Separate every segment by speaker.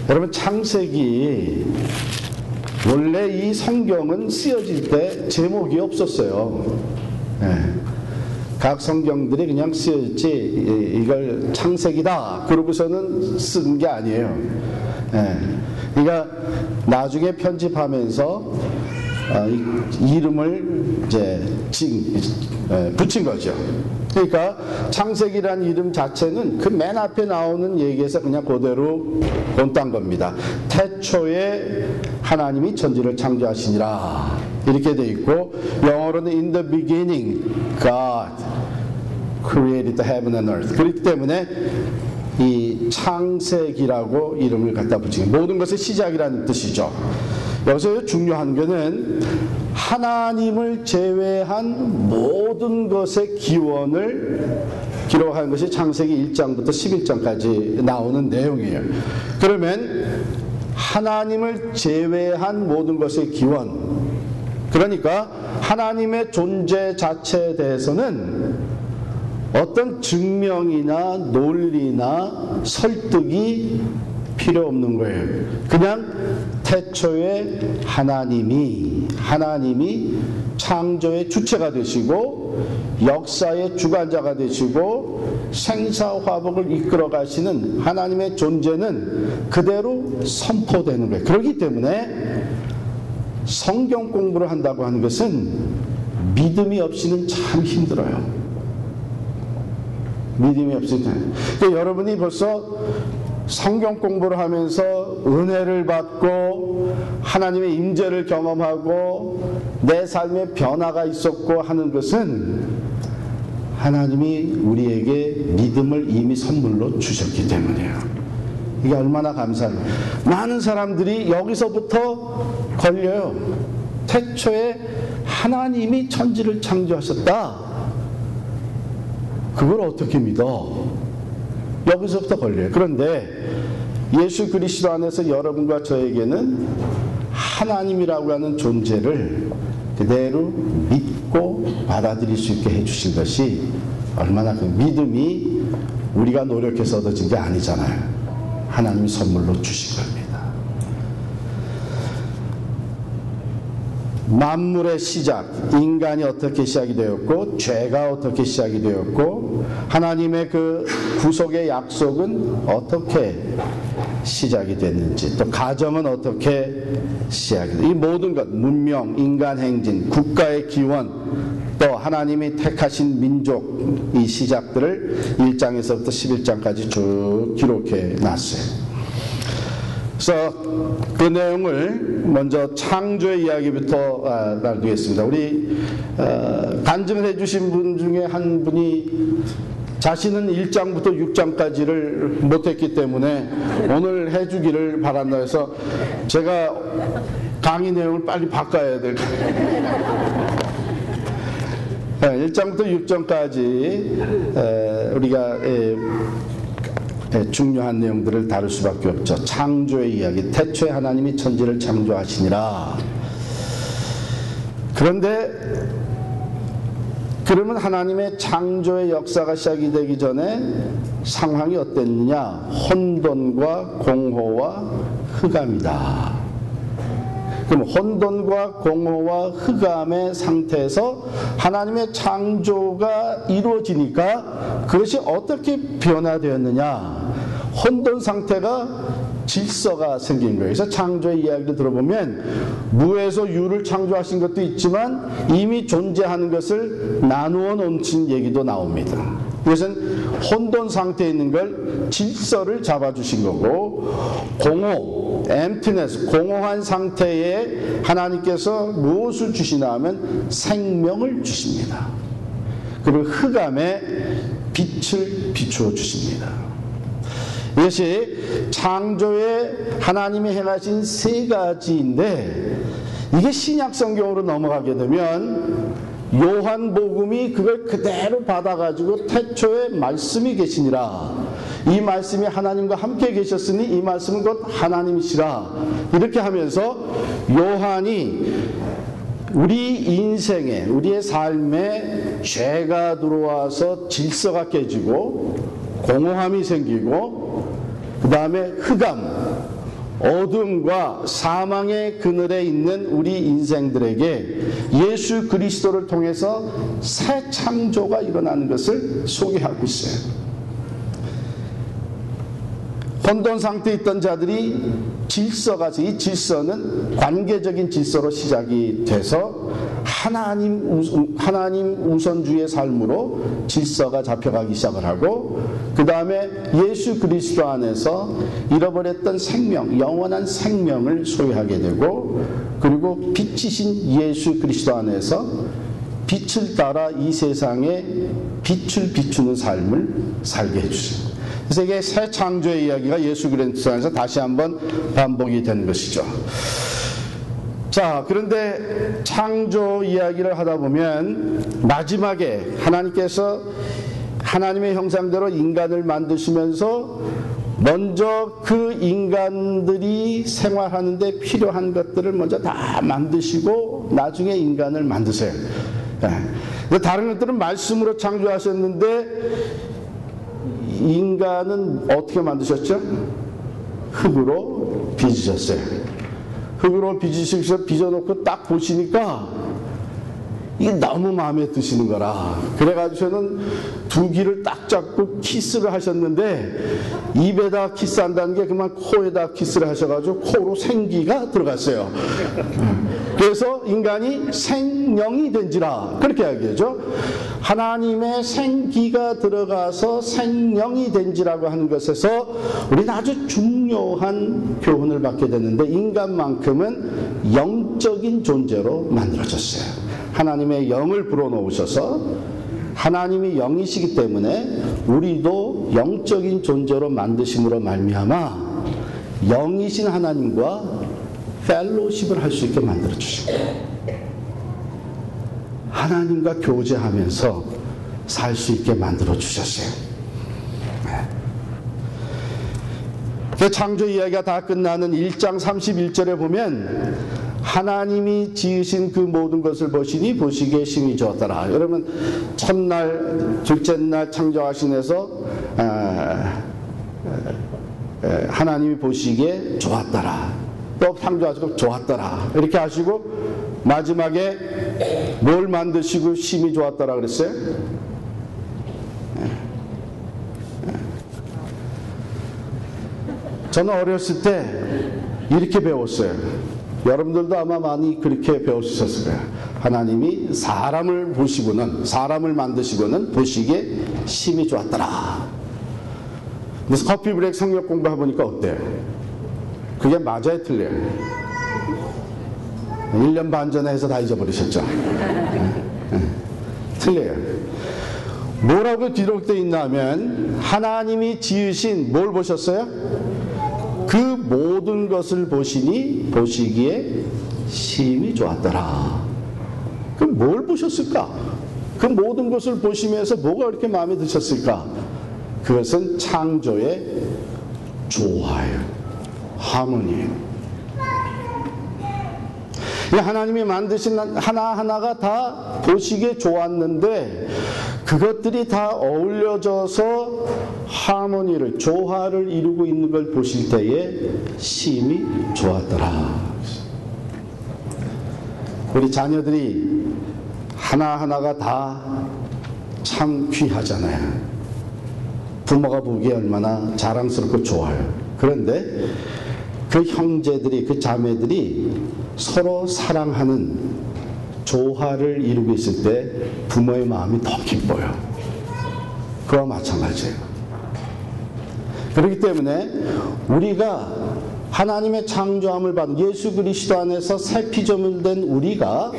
Speaker 1: 여러분, 창세기 원래 이 성경은 쓰여질 때 제목이 없었어요. 각 성경들이 그냥 쓰여졌지 이걸 창세기다 그러고서는 쓴 게 아니에요. 그러니까 나중에 편집하면서 이름을 이제 붙인 거죠. 그러니까 창세기라는 이름 자체는 그 맨 앞에 나오는 얘기에서 그냥 그대로 본딴 겁니다. 태초에 하나님이 천지를 창조하시니라 이렇게 돼 있고, 영어로는 In the beginning God created the heaven and earth. 그렇기 때문에 이 창세기라고 이름을 갖다 붙인 모든 것의 시작이라는 뜻이죠. 여기서 중요한 것은 하나님을 제외한 모든 것의 기원을 기록한 것이 창세기 1장부터 11장까지 나오는 내용이에요. 그러면 하나님을 제외한 모든 것의 기원, 그러니까 하나님의 존재 자체에 대해서는 어떤 증명이나 논리나 설득이 필요 없는 거예요. 그냥 태초에 하나님이 창조의 주체가 되시고 역사의 주관자가 되시고 생사화복을 이끌어 가시는 하나님의 존재는 그대로 선포되는 거예요. 그렇기 때문에 성경 공부를 한다고 하는 것은 믿음이 없이는 참 힘들어요. 믿음이 없으면. 그러니까 여러분이 벌써 성경 공부를 하면서 은혜를 받고 하나님의 임재를 경험하고 내 삶에 변화가 있었고 하는 것은 하나님이 우리에게 믿음을 이미 선물로 주셨기 때문이에요. 이게 얼마나 감사해요. 많은 사람들이 여기서부터 걸려요. 태초에 하나님이 천지를 창조하셨다. 그걸 어떻게 믿어? 여기서부터 걸려요. 그런데 예수 그리스도 안에서 여러분과 저에게는 하나님이라고 하는 존재를 그대로 믿고 받아들일 수 있게 해주신 것이 얼마나 그 믿음이 우리가 노력해서 얻어진 게 아니잖아요. 하나님이 선물로 주신 겁니다. 만물의 시작, 인간이 어떻게 시작이 되었고 죄가 어떻게 시작이 되었고 하나님의 그 구속의 약속은 어떻게 시작이 됐는지, 또 가정은 어떻게 시작이 됐는지, 이 모든 것, 문명, 인간 행진, 국가의 기원, 또 하나님이 택하신 민족, 이 시작들을 1장에서부터 11장까지 쭉 기록해 놨어요. 그래서 그 내용을 먼저 창조의 이야기부터 나누겠습니다. 우리 간증을 해주신 분 중에 한 분이 자신은 1장부터 6장까지를 못했기 때문에 오늘 해주기를 바란다 해서 제가 강의 내용을 빨리 바꿔야 될 것 같아요. 1장부터 6장까지 우리가 중요한 내용들을 다룰 수밖에 없죠. 창조의 이야기, 태초에 하나님이 천지를 창조하시니라. 그런데 그러면 하나님의 창조의 역사가 시작이 되기 전에 상황이 어땠느냐? 혼돈과 공허와 흑암이다. 그럼 혼돈과 공허와 흑암의 상태에서 하나님의 창조가 이루어지니까 그것이 어떻게 변화되었느냐? 혼돈 상태가 질서가 생긴 거예요. 그래서 창조의 이야기를 들어보면 무에서 유를 창조하신 것도 있지만 이미 존재하는 것을 나누어 놓으신 얘기도 나옵니다. 이것은 혼돈 상태에 있는 걸 질서를 잡아주신 거고, 공허, emptiness, 공허한 상태에 하나님께서 무엇을 주시나 하면 생명을 주십니다. 그리고 흑암에 빛을 비추어 주십니다. 이것이 창조에 하나님이 행하신 세 가지인데, 이게 신약 성경으로 넘어가게 되면 요한복음이 그걸 그대로 받아가지고 태초에 말씀이 계시니라, 이 말씀이 하나님과 함께 계셨으니 이 말씀은 곧 하나님이시라, 이렇게 하면서 요한이 우리 인생에, 우리의 삶에 죄가 들어와서 질서가 깨지고 공허함이 생기고 그 다음에 흑암, 어둠과 사망의 그늘에 있는 우리 인생들에게 예수 그리스도를 통해서 새 창조가 일어나는 것을 소개하고 있어요. 혼돈 상태에 있던 자들이 질서가, 이 질서는 관계적인 질서로 시작이 돼서 하나님 우선주의 삶으로 질서가 잡혀가기 시작을 하고, 그 다음에 예수 그리스도 안에서 잃어버렸던 생명, 영원한 생명을 소유하게 되고, 그리고 빛이신 예수 그리스도 안에서 빛을 따라 이 세상에 빛을 비추는 삶을 살게 해주십니다. 그래서 이게 새 창조의 이야기가 예수 그리스도 안에서 다시 한번 반복이 된 것이죠. 자, 그런데 창조 이야기를 하다 보면 마지막에 하나님께서 하나님의 형상대로 인간을 만드시면서 먼저 그 인간들이 생활하는데 필요한 것들을 먼저 다 만드시고 나중에 인간을 만드세요. 다른 것들은 말씀으로 창조하셨는데 인간은 어떻게 만드셨죠? 흙으로 빚으셨어요. 흙으로 빚으셔서 빚어놓고 딱 보시니까 이게 너무 마음에 드시는 거라. 그래가지고 저는 두 귀를 딱 잡고 키스를 하셨는데, 입에다 키스한다는 게 그만 코에다 키스를 하셔가지고 코로 생기가 들어갔어요. 그래서 인간이 생명이 된지라 그렇게 이야기하죠. 하나님의 생기가 들어가서 생명이 된지라고 하는 것에서 우리는 아주 중요한 교훈을 받게 되는데, 인간만큼은 영적인 존재로 만들어졌어요. 하나님의 영을 불어넣으셔서 하나님이 영이시기 때문에 우리도 영적인 존재로 만드심으로 말미암아 영이신 하나님과 펠로십을 할 수 있게 만들어주시고 하나님과 교제하면서 살 수 있게 만들어주셨어요. 그 창조 이야기가 다 끝나는 1장 31절에 보면 하나님이 지으신 그 모든 것을 보시니 보시기에 심히 좋았더라. 여러분, 첫날 둘째 날 창조하시면서 하나님이 보시기에 좋았더라, 또 창조하시고 좋았더라 이렇게 하시고 마지막에 뭘 만드시고 심히 좋았더라 그랬어요? 저는 어렸을 때 이렇게 배웠어요. 여러분들도 아마 많이 그렇게 배우셨을 거예요. 하나님이 사람을 만드시고는 보시기에 심히 좋았더라. 그래서 커피 브레이크 성경 공부해보니까 어때요? 그게 맞아요, 틀려요? 1년 반 전에 해서 다 잊어버리셨죠? 틀려요. 뭐라고 기록되어 있냐면 하나님이 지으신 뭘 보셨어요? 그 모든 것을 보시니 보시기에 심히 좋았더라. 그럼 뭘 보셨을까? 그 모든 것을 보시면서 뭐가 그렇게 마음에 드셨을까? 그것은 창조의 조화예요. 하모니예요. 하나님이 만드신 하나하나가 다 보시기에 좋았는데 그것들이 다 어울려져서 하모니를, 조화를 이루고 있는 걸 보실 때에 심히 좋았더라. 우리 자녀들이 하나하나가 다 참 귀하잖아요. 부모가 보기에 얼마나 자랑스럽고 좋아요. 그런데 그 형제들이, 그 자매들이 서로 사랑하는 조화를 이루고 있을 때 부모의 마음이 더 기뻐요. 그와 마찬가지예요. 그렇기 때문에 우리가 하나님의 창조함을 받은 예수 그리스도 안에서 새 피조물 된 우리가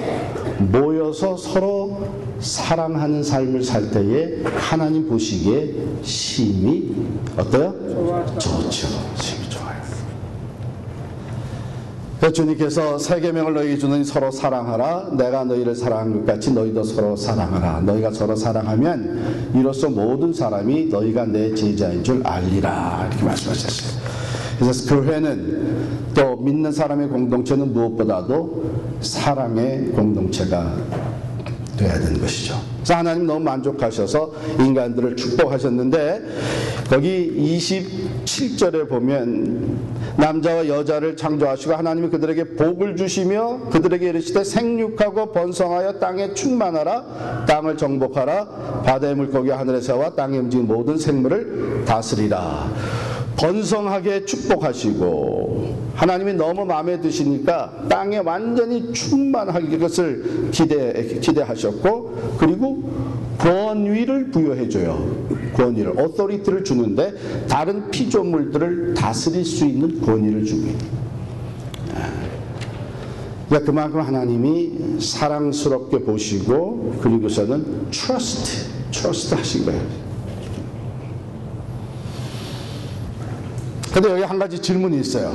Speaker 1: 모여서 서로 사랑하는 삶을 살 때에 하나님 보시기에 심히 어때요? 좋죠. 심히 좋아요. 주님께서 새 계명을 너희에게 주노니 서로 사랑하라. 내가 너희를 사랑한 것 같이 너희도 서로 사랑하라. 너희가 서로 사랑하면 이로써 모든 사람이 너희가 내 제자인 줄 알리라. 이렇게 말씀하셨어요. 그래서 교회는, 또 믿는 사람의 공동체는 무엇보다도 사랑의 공동체가 돼야 되는 것이죠. 그래서 하나님 너무 만족하셔서 인간들을 축복하셨는데 거기 27절에 보면 남자와 여자를 창조하시고 하나님이 그들에게 복을 주시며 그들에게 이르시되 생육하고 번성하여 땅에 충만하라 땅을 정복하라 바다의 물고기와 하늘의 새와 땅에 움직이는 모든 생물을 다스리라. 번성하게 축복하시고 하나님이 너무 마음에 드시니까 땅에 완전히 충만하게 것을 기대하셨고 그리고 권위를 부여해줘요. 권위를, 어토리티를 주는데 다른 피조물들을 다스릴 수 있는 권위를 줍니다. 그러니까 그만큼 하나님이 사랑스럽게 보시고 그리고서는 트러스트 하신 거예요. 근데 여기 한 가지 질문이 있어요.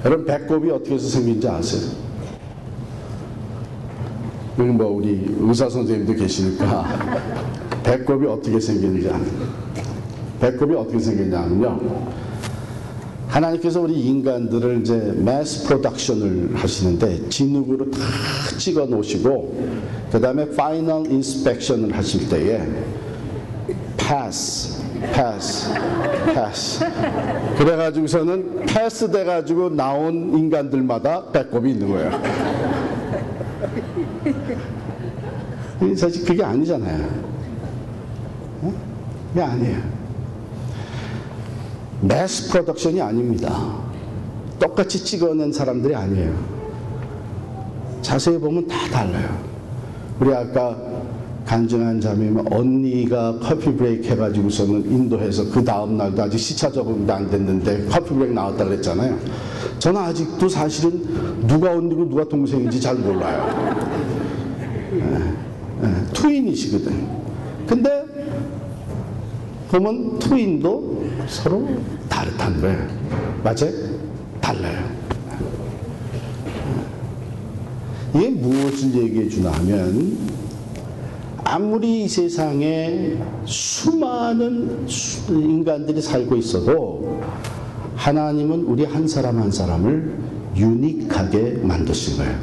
Speaker 1: 여러분 배꼽이 어떻게 해서 생긴지 아세요? 여기 뭐 우리 의사 선생님도 계시니까 배꼽이 어떻게 생기는지 배꼽이 어떻게 생기냐면요. 하나님께서 우리 인간들을 이제 매스 프로덕션을 하시는데 진흙으로 다 찍어 놓으시고 그 다음에 파이널 인스펙션을 하실 때에 패스 그래가지고서는 패스 돼가지고 나온 인간들마다 배꼽이 있는 거예요. 사실 그게 아니잖아요. 그게 아니에요. 매스 프로덕션이 아닙니다. 똑같이 찍어낸 사람들이 아니에요. 자세히 보면 다 달라요. 우리 아까 간증한 자매면 언니가 커피 브레이크 해가지고서는 인도해서 그 다음날도 아직 시차 적응도 안 됐는데 커피 브레이크 나왔다 그랬잖아요. 저는 아직도 사실은 누가 언니고 누가 동생인지 잘 몰라요. 트윈이시거든. 근데 보면 트윈도 서로 다르다는 거예요. 맞아요? 달라요. 이게 무엇을 얘기해 주나 하면 아무리 이 세상에 수많은 인간들이 살고 있어도 하나님은 우리 한 사람 한 사람을 유니크하게 만드신 거예요.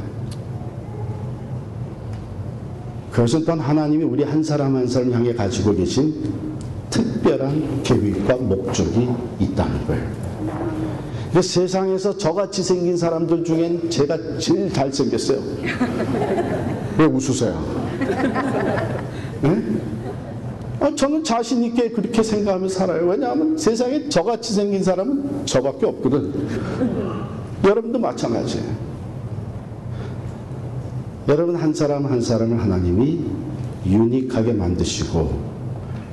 Speaker 1: 그것은 또한 하나님이 우리 한 사람 한 사람 향해 가지고 계신 특별한 계획과 목적이 있다는 거예요. 세상에서 저같이 생긴 사람들 중엔 제가 제일 잘생겼어요. 왜 웃으세요? 네? 저는 자신 있게 그렇게 생각하며 살아요. 왜냐하면 세상에 저같이 생긴 사람은 저밖에 없거든. 여러분도 마찬가지예요. 여러분 한 사람 한 사람을 하나님이 유니크하게 만드시고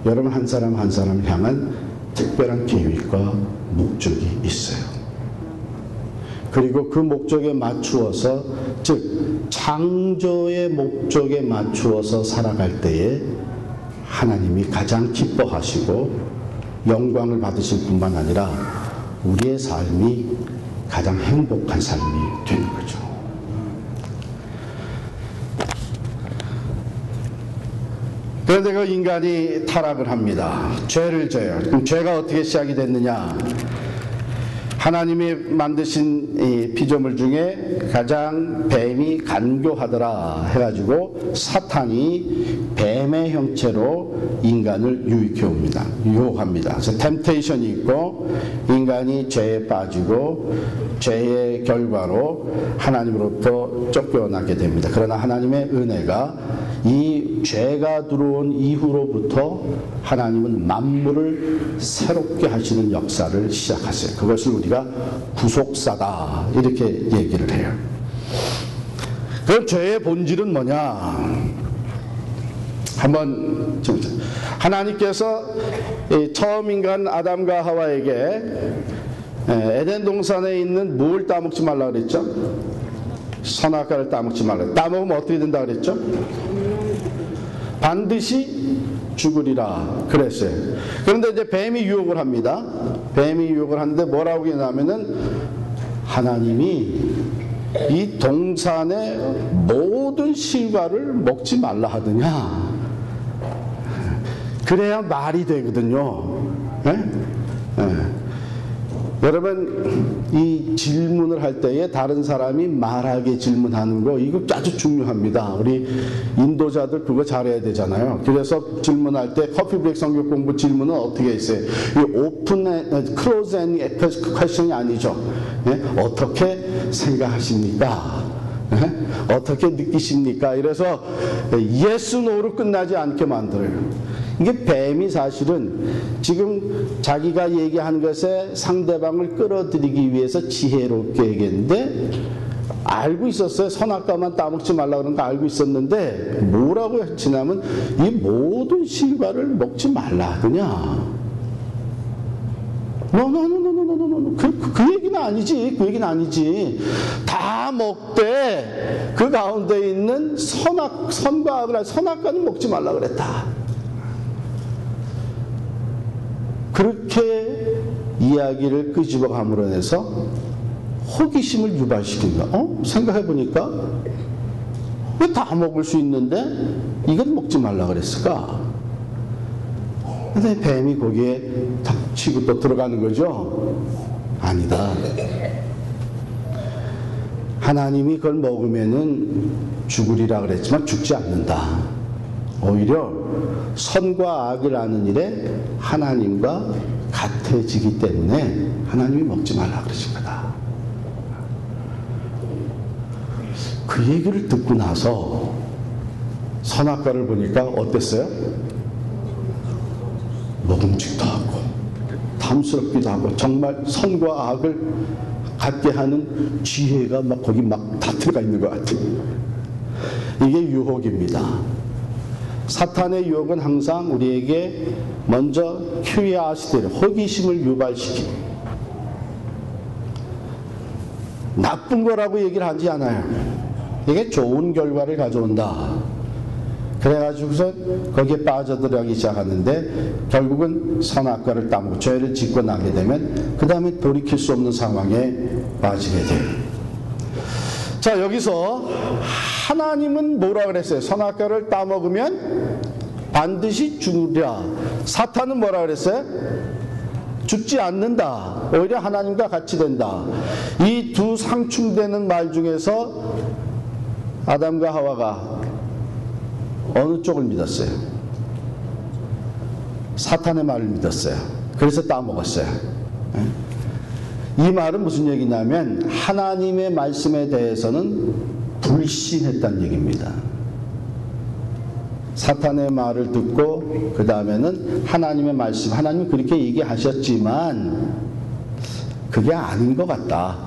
Speaker 1: 여러분 한 사람 한 사람을 향한 특별한 계획과 목적이 있어요. 그리고 그 목적에 맞추어서 즉 창조의 목적에 맞추어서 살아갈 때에 하나님이 가장 기뻐하시고 영광을 받으실 뿐만 아니라 우리의 삶이 가장 행복한 삶이 되는 거죠. 그런데 그 인간이 타락을 합니다. 죄를 져요. 그럼 죄가 어떻게 시작이 됐느냐? 하나님이 만드신 이 피조물 중에 가장 뱀이 간교하더라 해가지고 사탄이 뱀의 형체로 인간을 유혹합니다. 그래서 템테이션이 있고 인간이 죄에 빠지고 죄의 결과로 하나님으로부터 쫓겨나게 됩니다. 그러나 하나님의 은혜가 이 죄가 들어온 이후로부터 하나님은 만물을 새롭게 하시는 역사를 시작하세요. 그것을 우리가 구속사다 이렇게 얘기를 해요. 그럼 죄의 본질은 뭐냐? 한번 하나님께서 처음 인간 아담과 하와에게 에덴 동산에 있는 뭘 따먹지 말라 그랬죠? 선악과를 따먹지 말라. 따먹으면 어떻게 된다 그랬죠? 반드시 죽으리라 그랬어요. 그런데 이제 뱀이 유혹을 합니다. 뱀이 유혹을 하는데 뭐라고 했냐면은 하나님이 이 동산의 모든 실과를 먹지 말라 하더냐. 그래야 말이 되거든요. 네? 네. 여러분, 이 질문을 할 때에 다른 사람이 말하게 질문하는 거, 이거 아주 중요합니다. 우리 인도자들 그거 잘해야 되잖아요. 그래서 질문할 때 커피 브레이크 성경 공부 질문은 어떻게 있어요? 이 오픈, 클로즈 앤 퀘스천이 아니죠. 예? 어떻게 생각하십니까? 예? 어떻게 느끼십니까? 이래서 yes, no로 끝나지 않게 만들어요. 이게 뱀이 사실은 지금 자기가 얘기한 것에 상대방을 끌어들이기 위해서 지혜롭게 얘기했는데, 알고 있었어요. 선악과만 따먹지 말라 그런 거 알고 있었는데 뭐라고 했지냐면 이 모든 실과를 먹지 말라 하더냐. 노노노노노노노노 그 얘기는 아니지. 그 얘기는 아니지. 다 먹되 그 가운데 있는 선과 악을, 선악과는 먹지 말라 그랬다. 그렇게 이야기를 끄집어감으로 해서 호기심을 유발시킨다. 생각해보니까 왜 다 먹을 수 있는데 이건 먹지 말라 그랬을까? 근데 뱀이 거기에 탁 치고 또 들어가는 거죠. 아니다. 하나님이 그걸 먹으면은 죽으리라 그랬지만 죽지 않는다. 오히려 선과 악을 아는 일에 하나님과 같아지기 때문에 하나님이 먹지 말라 그러신 거다. 그 얘기를 듣고 나서 선악과를 보니까 어땠어요? 먹음직도 하고 탐스럽기도 하고 정말 선과 악을 갖게 하는 지혜가 막 거기 막 다 들어가 있는 것 같아요. 이게 유혹입니다. 사탄의 유혹은 항상 우리에게 먼저 큐리아시티를, 호기심을 유발시키고 나쁜 거라고 얘기를 하지 않아요. 이게 좋은 결과를 가져온다. 그래가지고서 거기에 빠져들어가기 시작하는데 결국은 선악과를 따먹고 죄를 짓고 나게 되면 그 다음에 돌이킬 수 없는 상황에 빠지게 돼요. 자, 여기서 하나님은 뭐라 그랬어요? 선악과를 따먹으면 반드시 죽으리라. 사탄은 뭐라 그랬어요? 죽지 않는다. 오히려 하나님과 같이 된다. 이 두 상충되는 말 중에서 아담과 하와가 어느 쪽을 믿었어요? 사탄의 말을 믿었어요. 그래서 따먹었어요. 이 말은 무슨 얘기냐면 하나님의 말씀에 대해서는 불신했다는 얘기입니다. 사탄의 말을 듣고 그 다음에는 하나님의 말씀, 하나님이 그렇게 얘기하셨지만 그게 아닌 것 같다.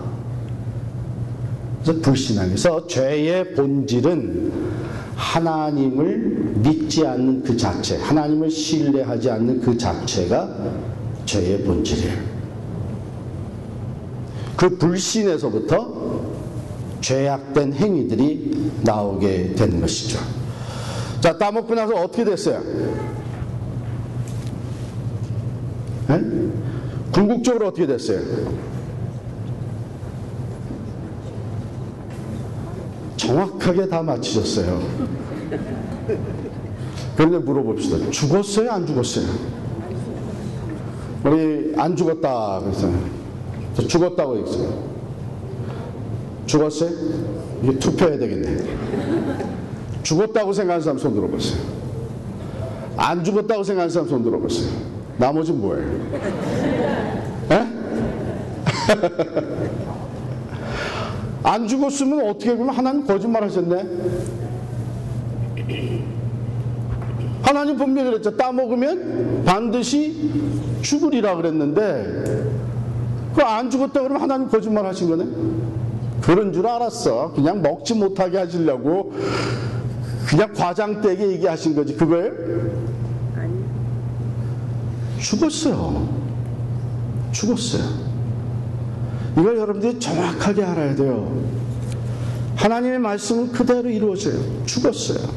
Speaker 1: 그래서 불신하기. 그래서 죄의 본질은 하나님을 믿지 않는 그 자체, 하나님을 신뢰하지 않는 그 자체가 죄의 본질이에요. 그 불신에서부터 죄악된 행위들이 나오게 되는 것이죠. 자, 따먹고 나서 어떻게 됐어요? 네? 궁극적으로 어떻게 됐어요? 정확하게 다 맞히셨어요. 그런데 물어봅시다. 죽었어요? 안 죽었어요? 우리 안 죽었다 그랬어요. 죽었다고 했어요. 죽었어요? 이게 투표해야 되겠네. 죽었다고 생각하는 사람 손 들어보세요. 안 죽었다고 생각하는 사람 손 들어보세요. 나머지는 뭐예요? 에? 안 죽었으면 어떻게 보면 하나님 거짓말 하셨네. 하나님 분명히 그랬죠. 따먹으면 반드시 죽으리라 그랬는데 그 안 죽었다 그러면 하나님 거짓말 하신 거네. 그런 줄 알았어. 그냥 먹지 못하게 하시려고 그냥 과장되게 얘기하신 거지. 그거예요? 아니. 죽었어요. 죽었어요. 이걸 여러분들이 정확하게 알아야 돼요. 하나님의 말씀은 그대로 이루어져요. 죽었어요.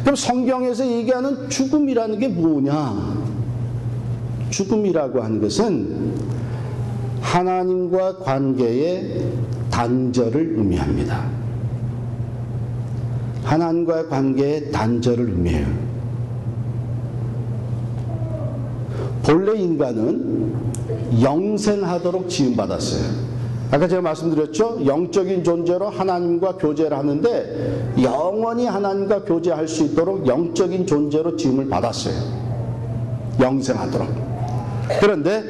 Speaker 1: 그럼 성경에서 얘기하는 죽음이라는 게 뭐냐? 죽음이라고 하는 것은 하나님과 관계의 단절을 의미합니다. 하나님과의 관계의 단절을 의미해요. 본래 인간은 영생하도록 지음받았어요. 아까 제가 말씀드렸죠? 영적인 존재로 하나님과 교제를 하는데 영원히 하나님과 교제할 수 있도록 영적인 존재로 지음을 받았어요. 영생하도록. 그런데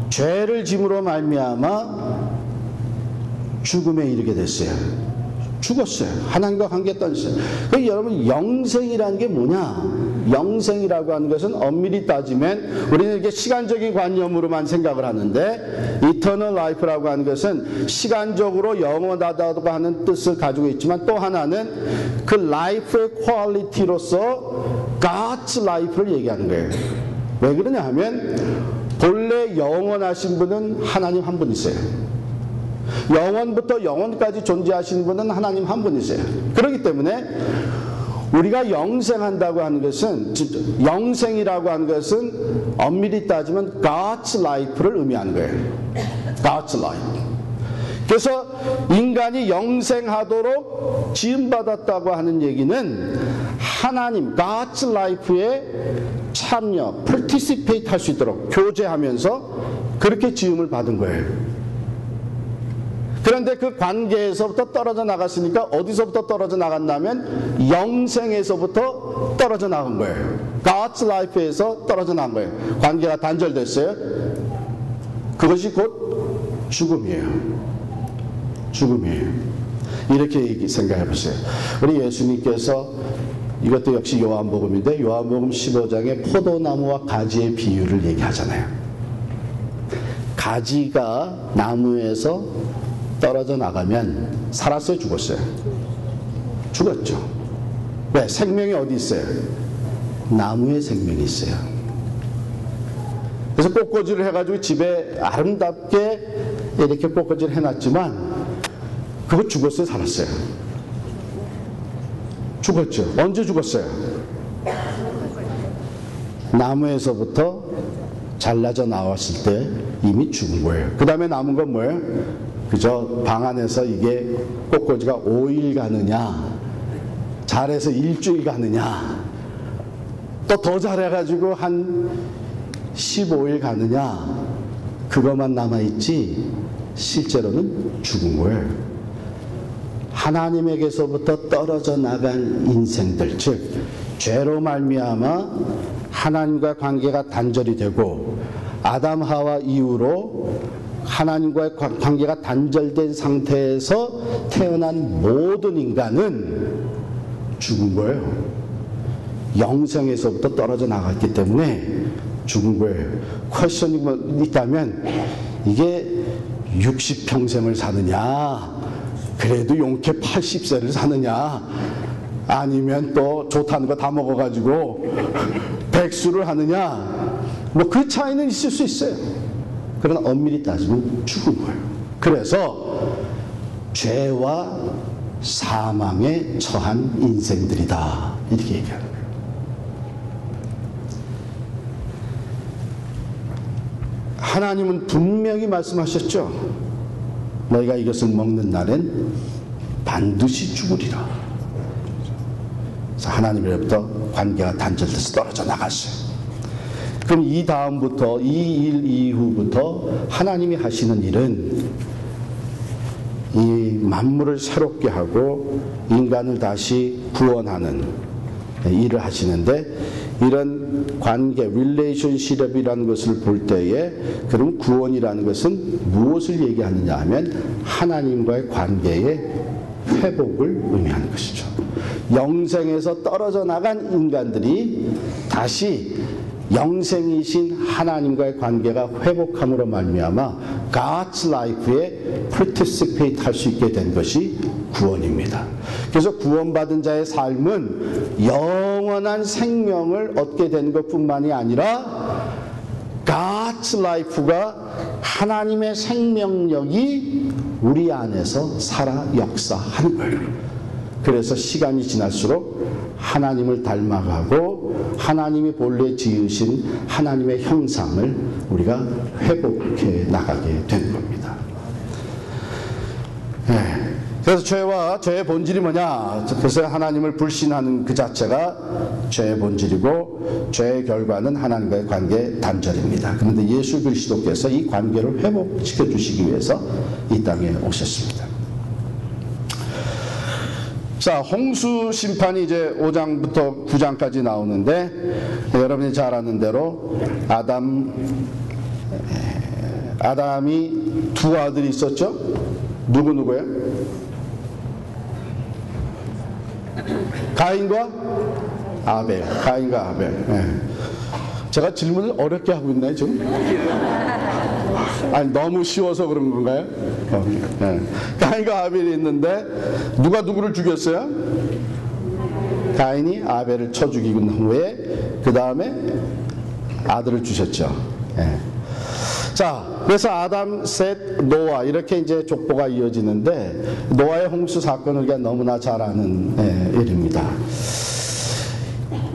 Speaker 1: 죄를 짐으로 말미암아 죽음에 이르게 됐어요. 죽었어요. 하나님과 관계 떠났어요. 그러니까 여러분, 영생이라는 게 뭐냐? 영생이라고 하는 것은 엄밀히 따지면 우리는 이렇게 시간적인 관념으로만 생각을 하는데, Eternal Life라고 하는 것은 시간적으로 영원하다고 하는 뜻을 가지고 있지만, 또 하나는 그 life의 퀄리티로서 God's life를 얘기하는 거예요. 왜 그러냐 하면 본래 영원하신 분은 하나님 한 분이세요. 영원부터 영원까지 존재하시는 분은 하나님 한 분이세요. 그렇기 때문에 우리가 영생한다고 하는 것은, 영생이라고 하는 것은 엄밀히 따지면 God's life를 의미하는 거예요. God's life. 그래서 인간이 영생하도록 지음받았다고 하는 얘기는 하나님, God's life에 참여, participate 할 수 있도록 교제하면서 그렇게 지음을 받은 거예요. 그런데 그 관계에서부터 떨어져 나갔으니까 어디서부터 떨어져 나갔냐면 영생에서부터 떨어져 나간 거예요. God's life에서 떨어져 나간 거예요. 관계가 단절됐어요. 그것이 곧 죽음이에요. 죽음이에요. 이렇게 생각해 보세요. 우리 예수님께서, 이것도 역시 요한복음인데 요한복음 15장에 포도나무와 가지의 비유를 얘기하잖아요. 가지가 나무에서 떨어져 나가면 살았어요, 죽었어요? 죽었죠. 왜? 생명이 어디 있어요? 나무에 생명이 있어요. 그래서 꽃꽂이를 해가지고 집에 아름답게 이렇게 꽃꽂이를 해놨지만 그거 죽었어요, 살았어요? 죽었죠. 언제 죽었어요? 나무에서부터 잘라져 나왔을 때 이미 죽은 거예요. 그 다음에 남은 건 뭐예요? 그저 방 안에서 이게 꽃꽂이가 5일 가느냐, 잘해서 일주일 가느냐, 또 더 잘해가지고 한 15일 가느냐, 그것만 남아있지 실제로는 죽은 거예요. 하나님에게서부터 떨어져 나간 인생들, 즉 죄로 말미암아 하나님과 관계가 단절이 되고 아담 하와 이후로 하나님과의 관계가 단절된 상태에서 태어난 모든 인간은 죽은 거예요. 영생에서부터 떨어져 나갔기 때문에 죽은 거예요. 퀘스천이 있다면 이게 60평생을 사느냐, 그래도 용케 80세를 사느냐, 아니면 또 좋다는 거 다 먹어가지고 백수를 하느냐, 뭐 그 차이는 있을 수 있어요. 그러나 엄밀히 따지면 죽은 거예요. 그래서 죄와 사망에 처한 인생들이다, 이렇게 얘기하는 거예요. 하나님은 분명히 말씀하셨죠. 너희가 이것을 먹는 날엔 반드시 죽으리라. 그래서 하나님으로부터 관계가 단절돼서 떨어져 나갔어요. 그럼 이 다음부터, 이 일 이후부터 하나님이 하시는 일은 이 만물을 새롭게 하고 인간을 다시 구원하는 일을 하시는데, 이런 관계, 릴레이션십이라는 것을 볼 때에 그럼 구원이라는 것은 무엇을 얘기하느냐 하면 하나님과의 관계의 회복을 의미하는 것이죠. 영생에서 떨어져 나간 인간들이 다시 영생이신 하나님과의 관계가 회복함으로 말미암아 God's life에 participate 할 수 있게 된 것이 구원입니다. 그래서 구원받은 자의 삶은 영원한 생명을 얻게 된 것뿐만이 아니라 God's life가 하나님의 생명력이 우리 안에서 살아 역사하는 거예요. 그래서 시간이 지날수록 하나님을 닮아가고 하나님이 본래 지으신 하나님의 형상을 우리가 회복해 나가게 되는 겁니다. 네. 그래서 죄와 죄의 본질이 뭐냐? 그래서 하나님을 불신하는 그 자체가 죄의 본질이고 죄의 결과는 하나님과의 관계 단절입니다. 그런데 예수 그리스도께서 이 관계를 회복시켜 주시기 위해서 이 땅에 오셨습니다. 자, 홍수 심판이 이제 5장부터 9장까지 나오는데 여러분이 잘 아는 대로 아담이 두 아들이 있었죠? 누구예요? 가인과 아벨. 제가 질문을 어렵게 하고 있나요, 지금? 아니, 너무 쉬워서 그런 건가요? 가인과 아벨이 있는데 누가 누구를 죽였어요? 가인이 아벨을 쳐 죽이고 난 후에 그 다음에 아들을 주셨죠. 자, 그래서 아담, 셋, 노아 이렇게 이제 족보가 이어지는데 노아의 홍수 사건을 우리가 너무나 잘 아는 일입니다.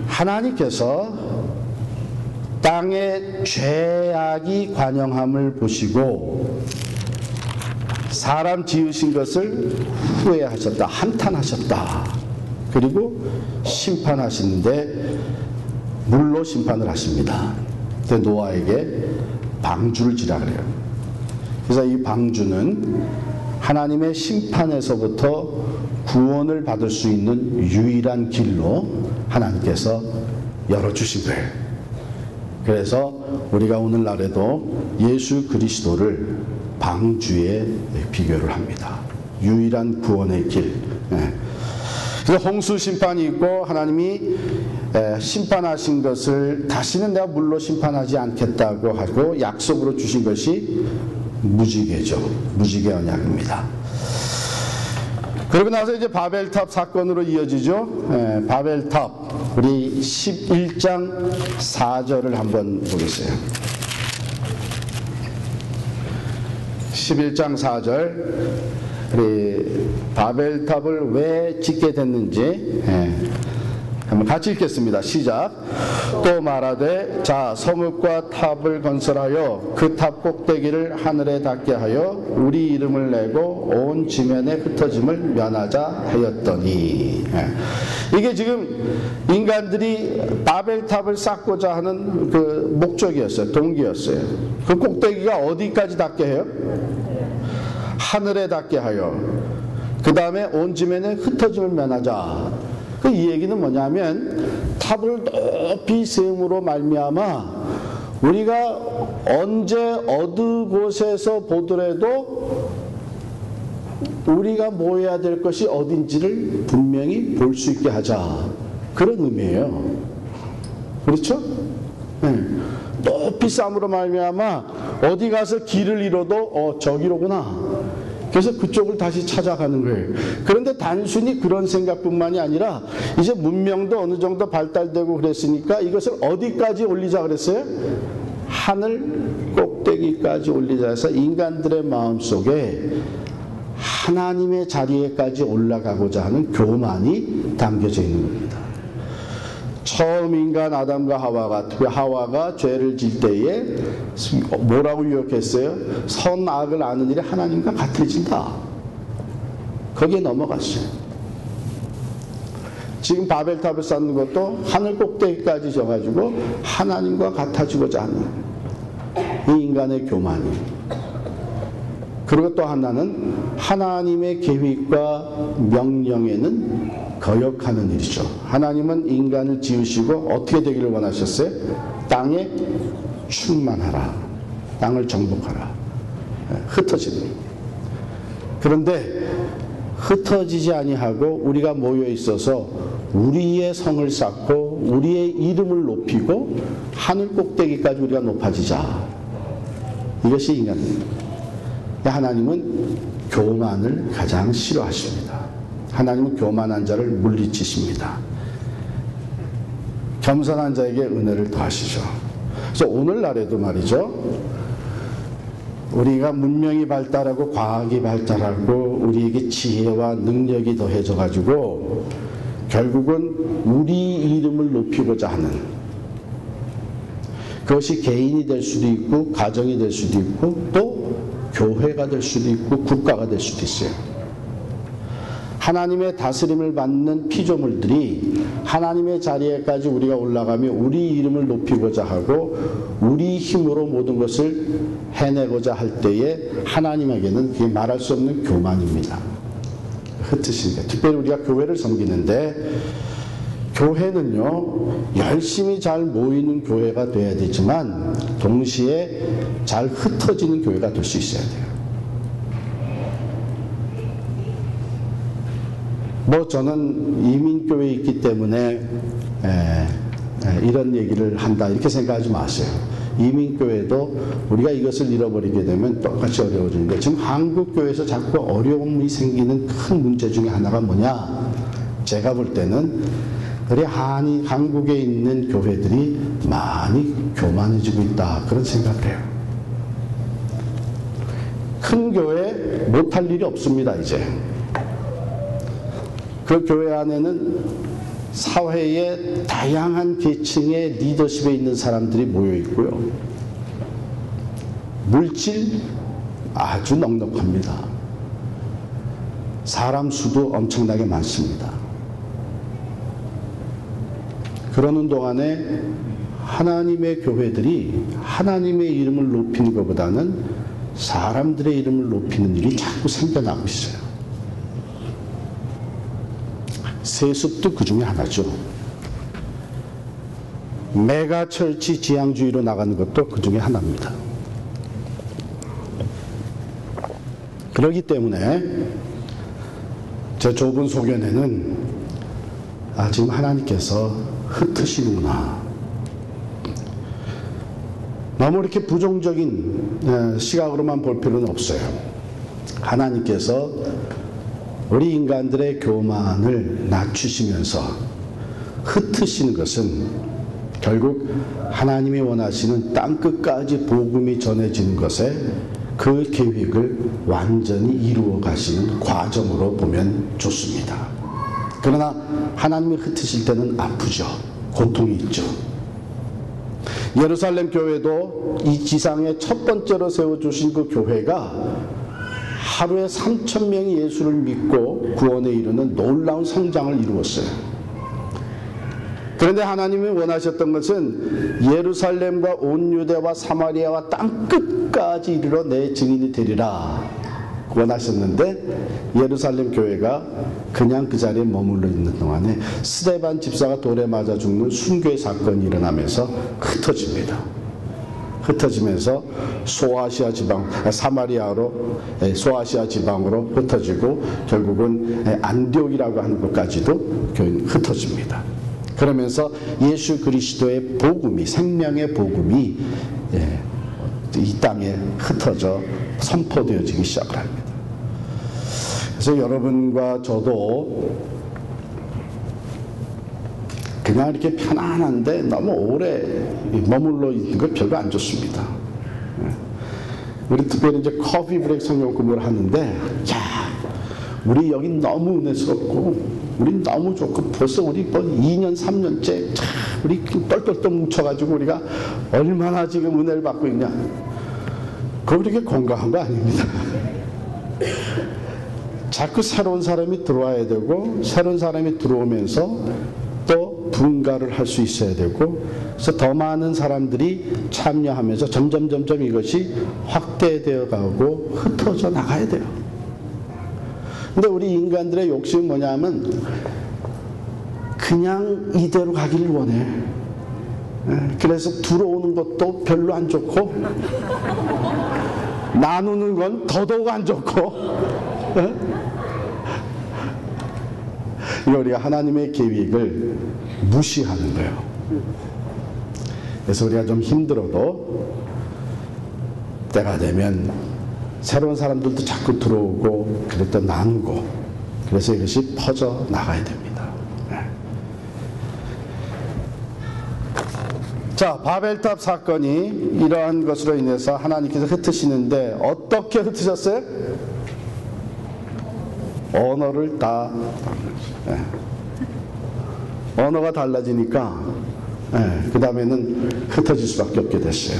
Speaker 1: 하나님께서 땅의 죄악이 관영함을 보시고 사람 지으신 것을 후회하셨다, 한탄하셨다. 그리고 심판하시는데 물로 심판을 하십니다. 그때 노아에게 방주를 지라 그래요. 그래서 이 방주는 하나님의 심판에서부터 구원을 받을 수 있는 유일한 길로 하나님께서 열어주신 거예요. 그래서 우리가 오늘날에도 예수 그리스도를 방주에 비교를 합니다. 유일한 구원의 길. 그래서 홍수 심판이 있고 하나님이 심판하신 것을 다시는 내가 물로 심판하지 않겠다고 하고 약속으로 주신 것이 무지개죠. 무지개 언약입니다. 그러고 나서 이제 바벨탑 사건으로 이어지죠. 바벨탑 우리 11장 4절을 한번 보겠어요. 11장 4절 우리 바벨탑을 왜 짓게 됐는지 한번 같이 읽겠습니다. 시작. 또 말하되 자 성읍과 탑을 건설하여 그 탑 꼭대기를 하늘에 닿게 하여 우리 이름을 내고 온 지면에 흩어짐을 면하자 하였더니 이게 지금 인간들이 바벨탑을 쌓고자 하는 그 목적이었어요. 동기였어요. 그 꼭대기가 어디까지 닿게 해요? 하늘에 닿게 하여 그 다음에 온 지면에 흩어짐을 면하자. 이 얘기는 뭐냐면 탑을 높이 세움으로 말미암아 우리가 언제 어느 곳에서 보더라도 우리가 모여야 될 것이 어딘지를 분명히 볼 수 있게 하자. 그런 의미예요. 그렇죠? 높이 쌓음으로 말미암아 어디 가서 길을 잃어도 저기로구나. 그래서 그쪽을 다시 찾아가는 거예요. 그런데 단순히 그런 생각뿐만이 아니라 이제 문명도 어느 정도 발달되고 그랬으니까 이것을 어디까지 올리자 그랬어요? 하늘 꼭대기까지 올리자 해서 인간들의 마음속에 하나님의 자리에까지 올라가고자 하는 교만이 담겨져 있는 겁니다. 처음 인간 아담과 하와가 죄를 질 때에 뭐라고 유혹했어요? 선악을 아는 일이 하나님과 같아진다. 거기에 넘어갔어요. 지금 바벨탑을 쌓는 것도 하늘 꼭대기까지 져가지고 하나님과 같아지고자 하는 이 인간의 교만이. 그리고 또 하나는 하나님의 계획과 명령에는 거역하는 일이죠. 하나님은 인간을 지으시고 어떻게 되기를 원하셨어요? 땅에 충만하라. 땅을 정복하라. 흩어지는. 그런데 흩어지지 아니하고 우리가 모여 있어서 우리의 성을 쌓고 우리의 이름을 높이고 하늘 꼭대기까지 우리가 높아지자. 이것이 인간입니다. 하나님은 교만을 가장 싫어하십니다. 하나님은 교만한 자를 물리치십니다. 겸손한 자에게 은혜를 더하시죠. 그래서 오늘날에도 말이죠. 우리가 문명이 발달하고 과학이 발달하고 우리에게 지혜와 능력이 더해져 가지고 결국은 우리 이름을 높이고자 하는 그것이 개인이 될 수도 있고 가정이 될 수도 있고 또 교회가 될 수도 있고 국가가 될 수도 있어요. 하나님의 다스림을 받는 피조물들이 하나님의 자리에까지 우리가 올라가며 우리 이름을 높이고자 하고 우리 힘으로 모든 것을 해내고자 할 때에 하나님에게는 그게 말할 수 없는 교만입니다. 흩으신 게. 특별히 우리가 교회를 섬기는데 교회는요, 열심히 잘 모이는 교회가 돼야 되지만 동시에 잘 흩어지는 교회가 될 수 있어야 돼요. 저는 이민교회에 있기 때문에 이런 얘기를 한다 이렇게 생각하지 마세요. 이민교회도 우리가 이것을 잃어버리게 되면 똑같이 어려워지는 거예요. 지금 한국교회에서 자꾸 어려움이 생기는 큰 문제 중에 하나가 뭐냐? 제가 볼 때는 우리 한국에 있는 교회들이 많이 교만해지고 있다 그런 생각을 해요. 큰 교회 못할 일이 없습니다. 이제 그 교회 안에는 사회의 다양한 계층의 리더십에 있는 사람들이 모여 있고요. 물질 아주 넉넉합니다. 사람 수도 엄청나게 많습니다. 그러는 동안에 하나님의 교회들이 하나님의 이름을 높이는 것보다는 사람들의 이름을 높이는 일이 자꾸 생겨나고 있어요. 세습도 그 중에 하나죠. 메가철치 지향주의로 나가는 것도 그 중에 하나입니다. 그렇기 때문에 제 좁은 소견에는 지금 하나님께서 흩으시는구나. 너무 이렇게 부정적인 시각으로만 볼 필요는 없어요. 하나님께서 우리 인간들의 교만을 낮추시면서 흩으시는 것은 결국 하나님이 원하시는 땅끝까지 복음이 전해지는 것에 그 계획을 완전히 이루어 가시는 과정으로 보면 좋습니다. 그러나 하나님이 흩으실 때는 아프죠. 고통이 있죠. 예루살렘 교회도 이 지상에 첫 번째로 세워주신 그 교회가 하루에 3,000명이 예수를 믿고 구원에 이르는 놀라운 성장을 이루었어요. 그런데 하나님이 원하셨던 것은 예루살렘과 온 유대와 사마리아와 땅끝까지 이르러 내 증인이 되리라 원하셨는데 예루살렘 교회가 그냥 그 자리에 머물러 있는 동안에 스데반 집사가 돌에 맞아 죽는 순교의 사건이 일어나면서 흩어집니다. 흩어지면서 소아시아 지방, 사마리아로 소아시아 지방으로 흩어지고 결국은 안디옥이라고 하는 곳까지도 교회는 흩어집니다. 그러면서 예수 그리스도의 복음이, 생명의 복음이 이 땅에 흩어져 선포되어지기 시작을 합니다. 그래서 여러분과 저도 그냥 이렇게 편안한데 너무 오래 머물러 있는 거 별로 안 좋습니다. 우리 특별히 이제 커피 브레이크 성경 공부를 하는데, 야, 우리 여기 너무 은혜스럽고, 우리 너무 좋고, 벌써 우리 2년, 3년째 우리 똘똘똘 뭉쳐가지고 우리가 얼마나 지금 은혜를 받고 있냐. 그거 그렇게 건강한 거 아닙니다. 자꾸 새로운 사람이 들어와야 되고, 새로운 사람이 들어오면서 또 분가를 할 수 있어야 되고, 그래서 더 많은 사람들이 참여하면서 점점 이것이 확대되어 가고 흩어져 나가야 돼요. 근데 우리 인간들의 욕심은 뭐냐면 그냥 이대로 가기를 원해. 그래서 들어오는 것도 별로 안 좋고 나누는 건 더더욱 안 좋고 우리가 하나님의 계획을 무시하는 거예요. 그래서 우리가 좀 힘들어도 때가 되면 새로운 사람들도 자꾸 들어오고 그랬다 나누고, 그래서 이것이 퍼져 나가야 됩니다. 자, 바벨탑 사건이 이러한 것으로 인해서 하나님께서 흩으시는데 어떻게 흩으셨어요? 언어를 다 언어가 달라지니까 그 다음에는 흩어질 수밖에 없게 됐어요.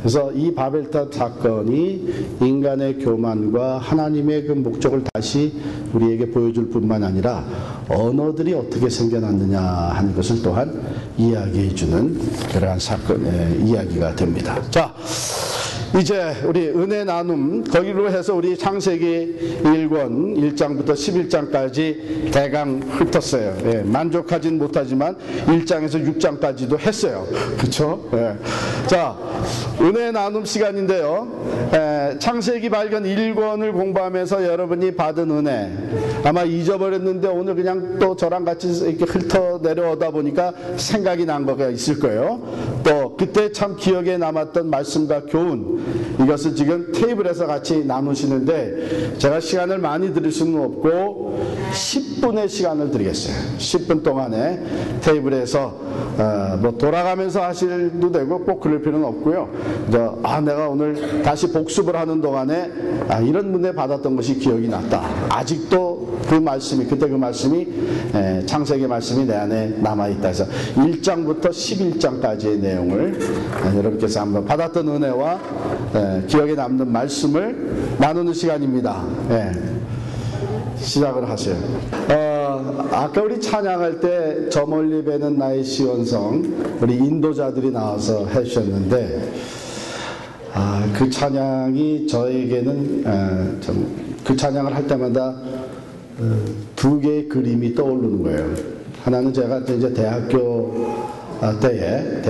Speaker 1: 그래서 이 바벨탑 사건이 인간의 교만과 하나님의 그 목적을 다시 우리에게 보여줄 뿐만 아니라 언어들이 어떻게 생겨났느냐 하는 것을 또한 이야기해주는 그러한 사건의 이야기가 됩니다. 자, 이제 우리 은혜 나눔 거기로 해서 우리 창세기 1권 1장부터 11장까지 대강 훑었어요. 예, 만족하진 못하지만 1장에서 6장까지도 했어요. 그렇죠? 예. 자, 은혜 나눔 시간인데요. 창세기 발견 1권을 공부하면서 여러분이 받은 은혜 아마 잊어버렸는데 오늘 그냥 또 저랑 같이 이렇게 훑어 내려오다 보니까 생각이 난 거가 있을 거예요. 또 그때 참 기억에 남았던 말씀과 교훈 이것을 지금 테이블에서 같이 나누시는데 제가 시간을 많이 드릴 수는 없고 10분의 시간을 드리겠어요. 10분 동안에 테이블에서 뭐 돌아가면서 하셔도 되고 꼭 그럴 필요는 없고요. 내가 오늘 다시 복습을 하는 동안에 이런 은혜 받았던 것이 기억이 났다. 아직도 그 말씀이 그때 그 말씀이 창세기 말씀이 내 안에 남아있다 해서 1장부터 11장까지의 내용을 여러분께서 한번 받았던 은혜와 기억에 남는 말씀을 나누는 시간입니다. 시작을 하세요. 아까 우리 찬양할 때 저 멀리 배는 나의 시온성 우리 인도자들이 나와서 해주셨는데 그 찬양이 저에게는 그 찬양을 할 때마다 두 개의 그림이 떠오르는 거예요. 하나는 제가 이제 대학교 때에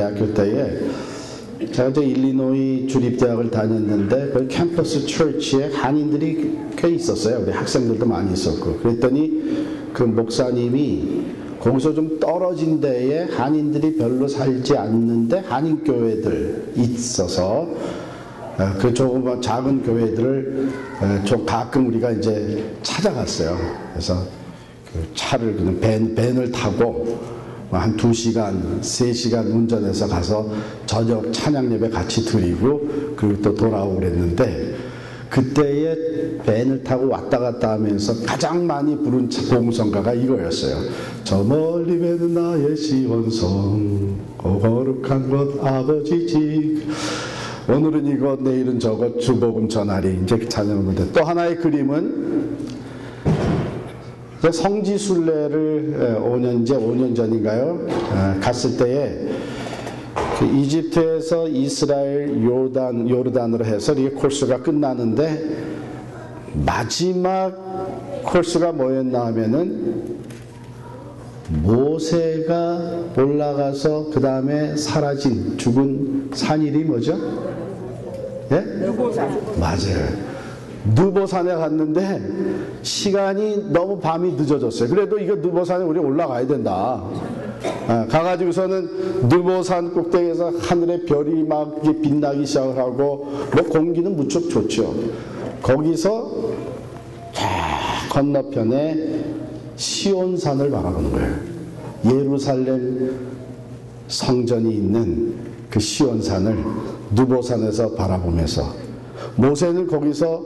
Speaker 1: 제가 이제 일리노이 주립대학을 다녔는데 그 캠퍼스 처치에 한인들이 꽤 있었어요. 우리 학생들도 많이 있었고 그랬더니 그 목사님이 거기서 좀 떨어진 데에 한인들이 별로 살지 않는데 한인교회들 있어서 그 조그만 작은 교회들을 좀 가끔 우리가 이제 찾아갔어요. 그래서 그 차를 그냥 밴을 타고 한 2시간, 3시간 운전해서 가서 저녁 찬양 예배 같이 드리고 그리고 또 돌아오고 그랬는데 그때에 밴을 타고 왔다 갔다 하면서 가장 많이 부른 복음성가가 이거였어요. 저 멀리 배는 나의 시온성 거룩한 것 아버지지 오늘은 이것 내일은 저것 주복음 전하리 이제 찬양하는데 또 하나의 그림은 성지순례를 5년 전인가요? 갔을 때에 그 이집트에서 이스라엘 요르단으로 해서 이게 코스가 끝나는데 마지막 코스가 뭐였나 하면은 모세가 올라가서 그 다음에 죽은 산 이름이 뭐죠? 예? 맞아요. 느보산에 갔는데 시간이 너무 밤이 늦어졌어요. 그래도 이거 느보산에 우리 올라가야 된다. 가가지고서는 느보산 꼭대기에서 하늘에 별이 막 빛나기 시작을 하고 뭐 공기는 무척 좋죠. 거기서 건너편에 시온산을 바라보는 거예요. 예루살렘 성전이 있는 그 시온산을 느보산에서 바라보면서 모세는 거기서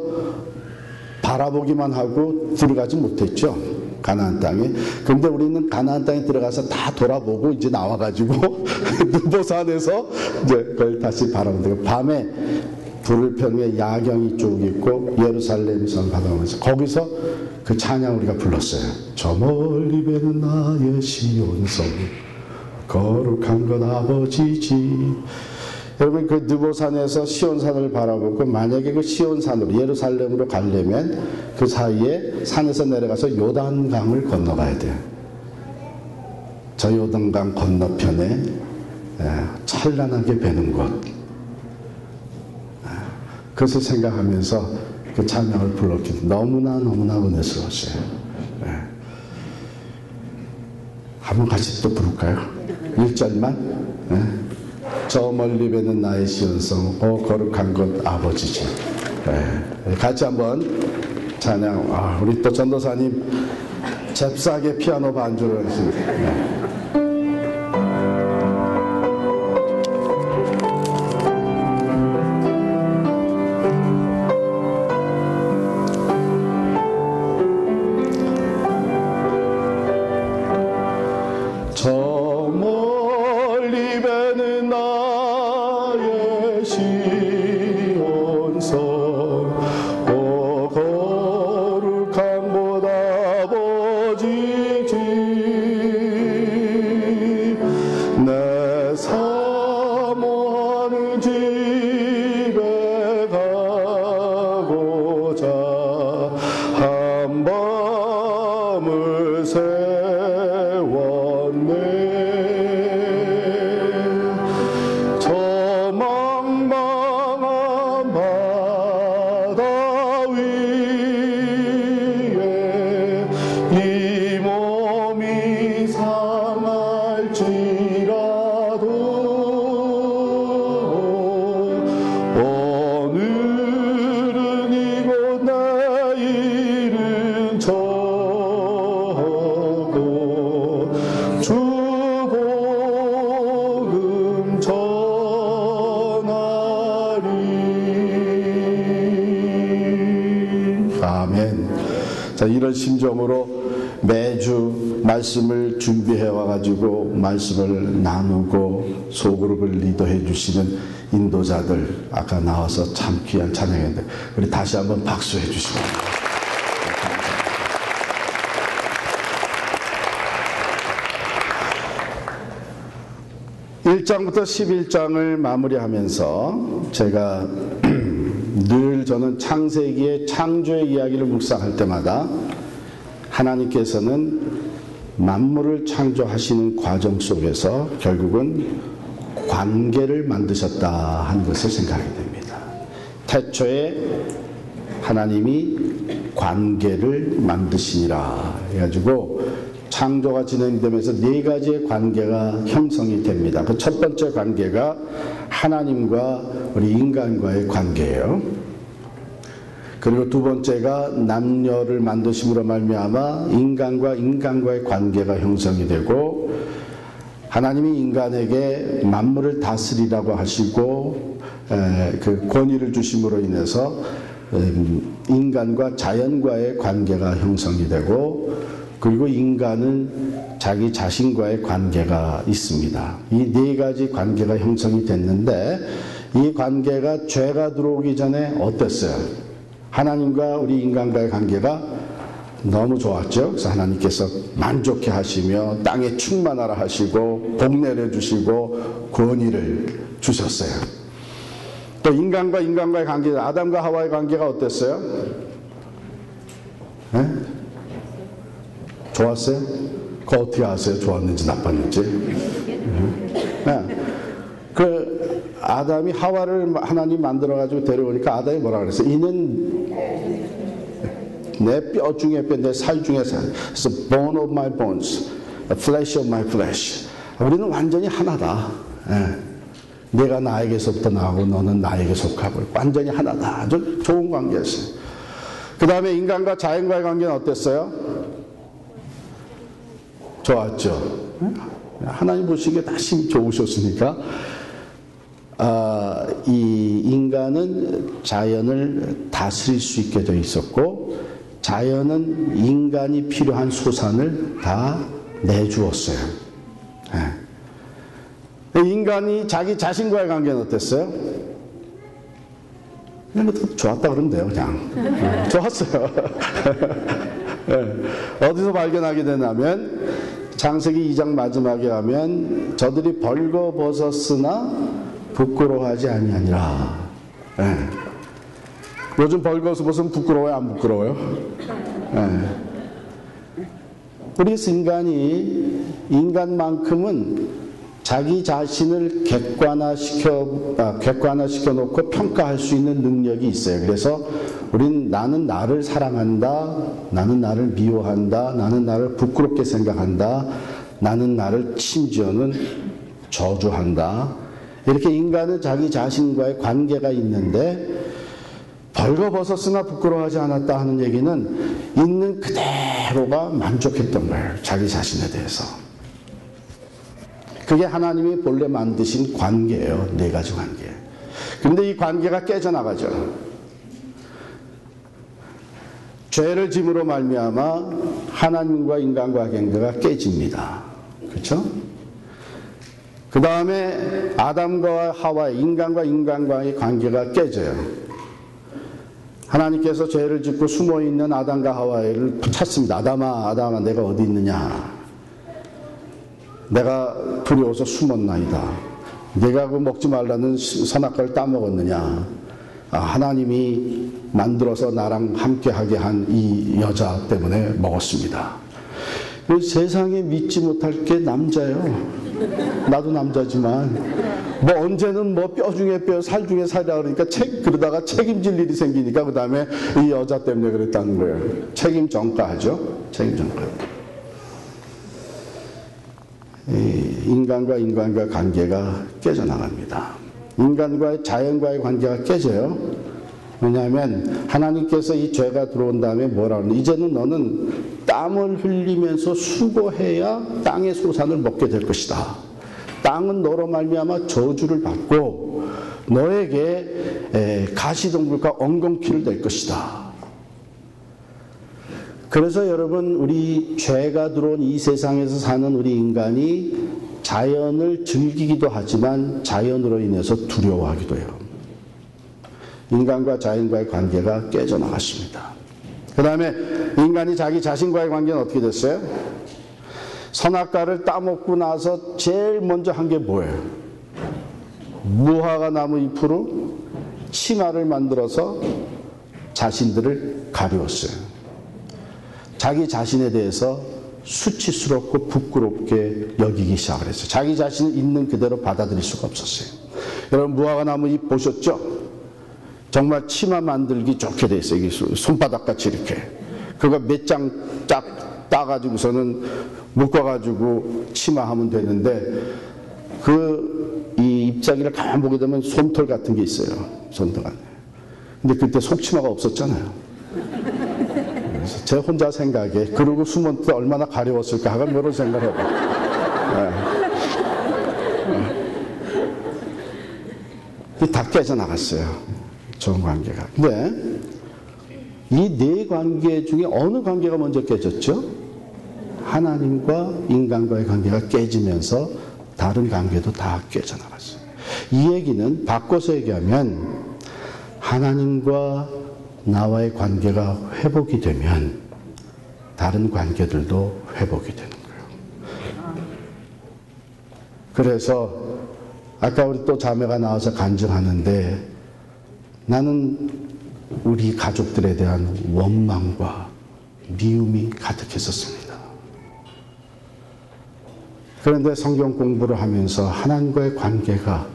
Speaker 1: 바라보기만 하고 들어가지 못했죠. 가나안 땅에. 그런데 우리는 가나안 땅에 들어가서 다 돌아보고 이제 나와가지고 느보산에서 이제 그걸 다시 바라보는데 밤에 불을 편 위에 야경이 쭉 있고 예루살렘 성 바라보면서 거기서 그 찬양 우리가 불렀어요. 저 멀리 배는 나의 시온성 거룩한 것 아버지지. 여러분 그 느보산에서 시온산을 바라보고 만약에 그 시온산으로 예루살렘으로 가려면 그 사이에 산에서 내려가서 요단강을 건너가야 돼요. 저 요단강 건너편에 찬란하게 배는 곳 그것을 생각하면서 그 찬양을 불렀기 너무나 은혜스러웠어요. 한번 같이 또 부를까요? 1절만 저 멀리 배는 나의 시온성 거룩한 것 아버지지. 같이 한번 찬양. 우리 또 전도사님 잽싸게 피아노 반주를 하십니다. 저 멀리 배는 나의 시 자, 이런 심정으로 매주 말씀을 준비해 와가지고 말씀을 나누고 소그룹을 리더해 주시는 인도자들 아까 나와서 참 귀한 찬양인데 우리 다시 한번 박수해 주시기 바랍니다. 1장부터 11장을 마무리하면서 제가 늘 저는 창세기의 창조의 이야기를 묵상할 때마다 하나님께서는 만물을 창조하시는 과정 속에서 결국은 관계를 만드셨다 하는 것을 생각하게 됩니다. 태초에 하나님이 관계를 만드시니라 해가지고 창조가 진행되면서 네 가지의 관계가 형성이 됩니다. 그 첫 번째 관계가 하나님과 우리 인간과의 관계예요. 그리고 두 번째가 남녀를 만드심으로 말미암아 인간과 인간과의 관계가 형성이 되고 하나님이 인간에게 만물을 다스리라고 하시고 그 권위를 주심으로 인해서 인간과 자연과의 관계가 형성이 되고 그리고 인간은 자기 자신과의 관계가 있습니다. 이 네 가지 관계가 형성이 됐는데 이 관계가 죄가 들어오기 전에 어땠어요? 하나님과 우리 인간과의 관계가 너무 좋았죠. 그래서 하나님께서 만족해 하시며 땅에 충만하라 하시고 복 내려주시고 권위를 주셨어요. 또 인간과 인간과의 관계, 아담과 하와의 관계가 어땠어요? 네? 좋았어요? 그거 어떻게 아세요? 좋았는지 나빴는지? 네. 그 아담이 하와를 하나님 만들어가지고 데려오니까 아담이 뭐라 그랬어요? 이는 내 뼈 중에 뼈, 내 살 중에 살. 그래서 bone of my bones, flesh of my flesh. 우리는 완전히 하나다. 예. 내가 나에게서부터 나오고 너는 나에게 속하고 완전히 하나다. 아주 좋은 관계였어요. 그 다음에 인간과 자연과의 관계는 어땠어요? 좋았죠. 하나님 보시기에 다 좋으셨으니까 이 인간은 자연을 다스릴 수 있게 되어 있었고 자연은 인간이 필요한 소산을 다 내주었어요. 네. 인간이 자기 자신과의 관계는 어땠어요? 그냥 좋았다 그러면 돼요. 그냥 좋았어요. 네. 어디서 발견하게 되냐면 창세기 2장 마지막에 하면 저들이 벌거벗었으나 부끄러워하지 아니하니라. 네. 요즘 벌거벗으면 부끄러워요? 안 부끄러워요? 네. 우리 인간만큼은 자기 자신을 객관화시켜 놓고 평가할 수 있는 능력이 있어요. 그래서 우린 나는 나를 사랑한다, 나는 나를 미워한다, 나는 나를 부끄럽게 생각한다, 나는 나를 심지어는 저주한다. 이렇게 인간은 자기 자신과의 관계가 있는데 벌거벗었으나 부끄러워하지 않았다 하는 얘기는 있는 그대로가 만족했던 거예요. 자기 자신에 대해서. 그게 하나님이 본래 만드신 관계예요. 네 가지 관계. 그런데 이 관계가 깨져나가죠. 죄를 짐으로 말미암아 하나님과 인간과의 관계가 깨집니다. 그렇죠? 그 다음에 아담과 하와의 인간과 인간과의 관계가 깨져요. 하나님께서 죄를 짓고 숨어있는 아담과 하와를 찾습니다. 아담아 내가 어디 있느냐. 내가 두려워서 숨었나이다. 내가 그 먹지 말라는 선악과를 따먹었느냐. 하나님이 만들어서 나랑 함께하게 한 이 여자 때문에 먹었습니다. 세상에 믿지 못할 게 남자예요. 나도 남자지만 뭐 언제는 뭐 뼈 중에 뼈, 살 중에 살이라 그러니까 그러다가 책임질 일이 생기니까 그 다음에 이 여자 때문에 그랬다는 거예요. 책임 전가하죠. 책임 전가. 인간과 인간과 관계가 깨져나갑니다. 인간과 자연과의 관계가 깨져요. 왜냐하면 하나님께서 이 죄가 들어온 다음에 뭐라 그러냐. 이제는 너는 땀을 흘리면서 수고해야 땅의 소산을 먹게 될 것이다. 땅은 너로 말미암아 저주를 받고 너에게 가시덤불과 엉겅퀴를 낼 것이다. 그래서 여러분, 우리 죄가 들어온 이 세상에서 사는 우리 인간이 자연을 즐기기도 하지만 자연으로 인해서 두려워하기도 해요. 인간과 자연과의 관계가 깨져나갔습니다. 그 다음에 인간이 자기 자신과의 관계는 어떻게 됐어요? 선악과를 따먹고 나서 제일 먼저 한 게 뭐예요? 무화과 나무 잎으로 치마를 만들어서 자신들을 가리웠어요. 자기 자신에 대해서 수치스럽고 부끄럽게 여기기 시작을 했어요. 자기 자신을 있는 그대로 받아들일 수가 없었어요. 여러분, 무화과 나무 잎 보셨죠? 정말 치마 만들기 좋게 돼 있어요. 이게 손바닥같이 이렇게. 그거 몇 장 딱 따가지고서는 묶어가지고 치마하면 되는데, 이 잎사귀를 가만 보게 되면 솜털 같은 게 있어요. 솜털 같은. 근데 그때 속치마가 없었잖아요. 그래서 제 혼자 생각에, 그러고 숨은 때 얼마나 가려웠을까 하고 여러 생각을 해봐요. 다 깨져나갔어요. 좋은 관계가. 근데 이 네 관계 중에 어느 관계가 먼저 깨졌죠? 하나님과 인간과의 관계가 깨지면서 다른 관계도 다 깨져나갔어요. 이 얘기는 바꿔서 얘기하면 하나님과 나와의 관계가 회복이 되면 다른 관계들도 회복이 되는 거예요. 그래서 아까 우리 또 자매가 나와서 간증하는데, 나는 우리 가족들에 대한 원망과 미움이 가득했었습니다. 그런데 성경 공부를 하면서 하나님과의 관계가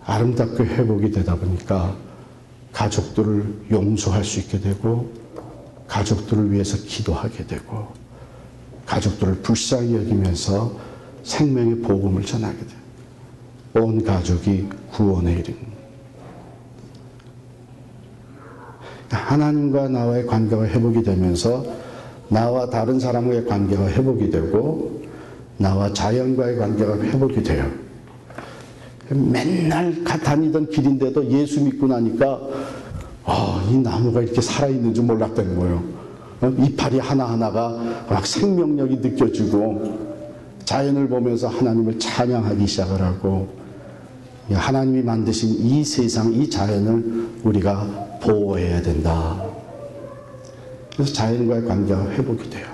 Speaker 1: 아름답게 회복이 되다 보니까 가족들을 용서할 수 있게 되고, 가족들을 위해서 기도하게 되고, 가족들을 불쌍히 여기면서 생명의 복음을 전하게 돼요. 온 가족이 구원에 이르는. 하나님과 나와의 관계가 회복이 되면서 나와 다른 사람과의 관계가 회복이 되고, 나와 자연과의 관계가 회복이 돼요. 맨날 다니던 길인데도 예수 믿고 나니까 이 나무가 이렇게 살아있는 줄 몰랐다는 거예요. 이파리 하나하나가 막 생명력이 느껴지고, 자연을 보면서 하나님을 찬양하기 시작을 하고, 하나님이 만드신 이 세상, 이 자연을 우리가 보호해야 된다. 그래서 자연과의 관계가 회복이 돼요.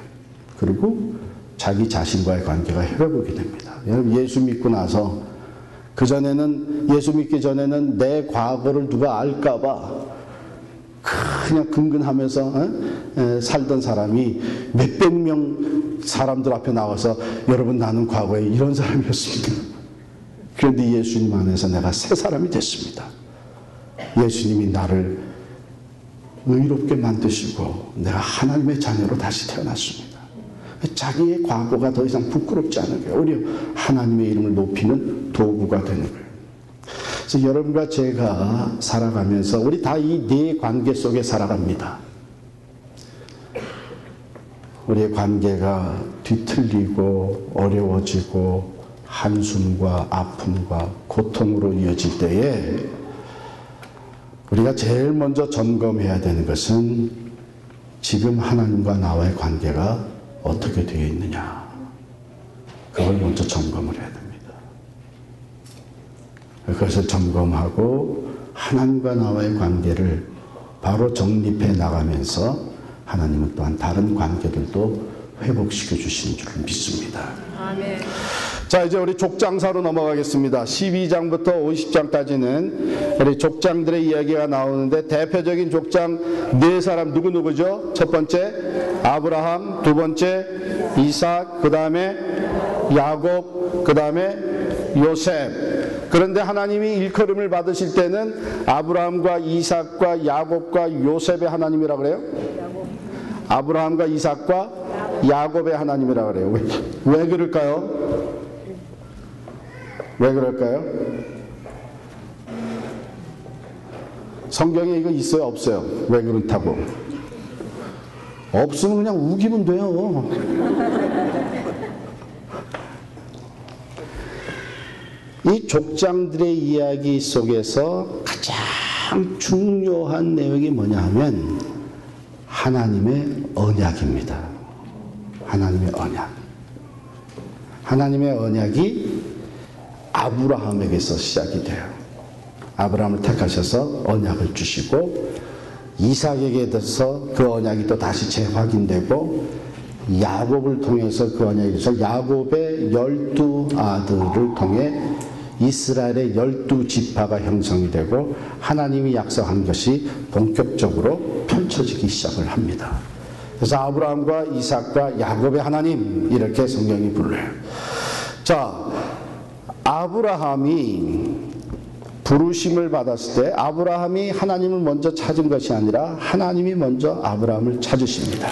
Speaker 1: 그리고 자기 자신과의 관계가 회복이 됩니다. 여러분, 예수 믿고 나서 예수 믿기 전에는 내 과거를 누가 알까봐 그냥 근근하면서 살던 사람이 몇백 명 사람들 앞에 나와서, 여러분, 나는 과거에 이런 사람이었습니다. 그런데 예수님 안에서 내가 새 사람이 됐습니다. 예수님이 나를 의롭게 만드시고 내가 하나님의 자녀로 다시 태어났습니다. 자기의 과거가 더 이상 부끄럽지 않은 거예요. 오히려 하나님의 이름을 높이는 도구가 되는 거예요. 그래서 여러분과 제가 살아가면서 우리 다 이 네 관계 속에 살아갑니다. 우리의 관계가 뒤틀리고 어려워지고 한숨과 아픔과 고통으로 이어질 때에 우리가 제일 먼저 점검해야 되는 것은 지금 하나님과 나와의 관계가 어떻게 되어 있느냐. 그걸 먼저 점검을 해야 됩니다. 그것을 점검하고 하나님과 나와의 관계를 바로 정립해 나가면서 하나님은 또한 다른 관계들도 회복시켜 주시는 줄 믿습니다. 아멘. 자, 이제 우리 족장사로 넘어가겠습니다. 12장부터 50장까지는 우리 족장들의 이야기가 나오는데, 대표적인 족장 네 사람 누구죠? 첫 번째 아브라함, 두 번째 이삭, 그 다음에 야곱, 그 다음에 요셉. 그런데 하나님이 일컬음을 받으실 때는 아브라함과 이삭과 야곱과 요셉의 하나님이라 그래요? 아브라함과 이삭과 야곱의 하나님이라 그래요. 왜 그럴까요? 왜 그럴까요? 성경에 이거 있어요, 없어요? 왜 그렇다고? 없으면 그냥 우기면 돼요. 이 족장들의 이야기 속에서 가장 중요한 내용이 뭐냐 하면 하나님의 언약입니다. 하나님의 언약. 하나님의 언약이 아브라함에게서 시작이 돼요. 아브라함을 택하셔서 언약을 주시고 이삭에게 대해서 그 언약이 또 다시 재확인되고 야곱을 통해서 그 언약이 있어 야곱의 12아들을 통해 이스라엘의 12지파가 형성이 되고 하나님이 약속한 것이 본격적으로 펼쳐지기 시작을 합니다. 그래서 아브라함과 이삭과 야곱의 하나님 이렇게 성경이 불러요. 자, 아브라함이 부르심을 받았을 때 아브라함이 하나님을 먼저 찾은 것이 아니라 하나님이 먼저 아브라함을 찾으십니다.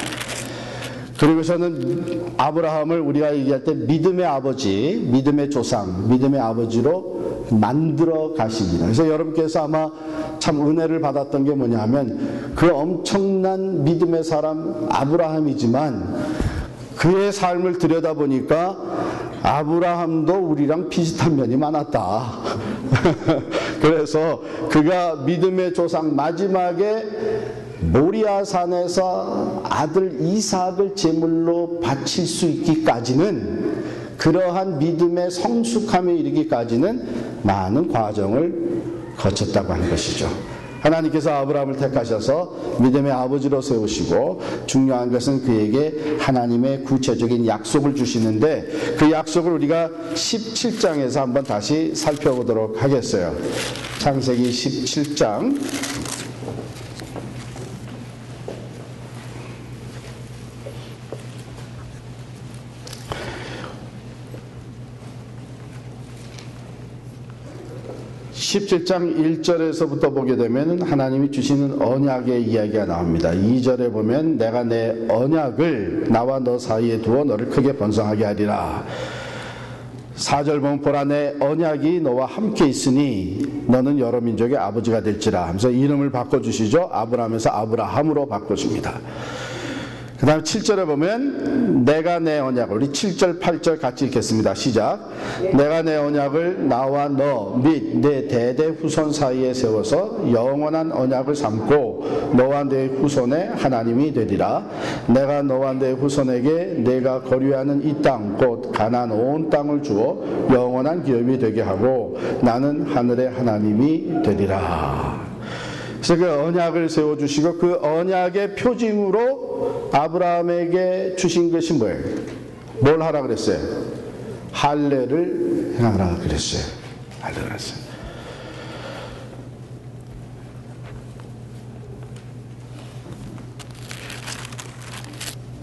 Speaker 1: 그리고서는 아브라함을 우리가 얘기할 때 믿음의 아버지, 믿음의 조상, 믿음의 아버지로 만들어 가십니다. 그래서 여러분께서 아마 참 은혜를 받았던 게 뭐냐면 그 엄청난 믿음의 사람 아브라함이지만 그의 삶을 들여다보니까 아브라함도 우리랑 비슷한 면이 많았다. 그래서 그가 믿음의 조상 마지막에 모리아산에서 아들 이삭을 제물로 바칠 수 있기까지는 그러한 믿음의 성숙함에 이르기까지는 많은 과정을 거쳤다고 하는 것이죠. 하나님께서 아브라함을 택하셔서 믿음의 아버지로 세우시고 중요한 것은 그에게 하나님의 구체적인 약속을 주시는데 그 약속을 우리가 17장에서 한번 다시 살펴보도록 하겠어요. 창세기 17장 17장 1절에서부터 보게 되면 하나님이 주시는 언약의 이야기가 나옵니다. 2절에 보면 내가 내 언약을 나와 너 사이에 두어 너를 크게 번성하게 하리라. 4절 보면 보라 내 언약이 너와 함께 있으니 너는 여러 민족의 아버지가 될지라 하면서 이름을 바꿔주시죠. 아브라함에서 아브라함으로 바꿔줍니다. 그 다음에 7절에 보면 내가 내 언약을 우리 7절 8절 같이 읽겠습니다. 시작. 내가 내 언약을 나와 너 및 내 대대 후손 사이에 세워서 영원한 언약을 삼고 너와 내 후손의 하나님이 되리라. 내가 너와 내 후손에게 내가 거류하는 이 땅 곧 가나안 온 땅을 주어 영원한 기업이 되게 하고 나는 하늘의 하나님이 되리라. 그래서 그 언약을 세워주시고 그 언약의 표징으로 아브라함에게 주신 것이 뭐예요? 뭘 하라 그랬어요? 할례를 행하라 그랬어요. 할례를 했어요.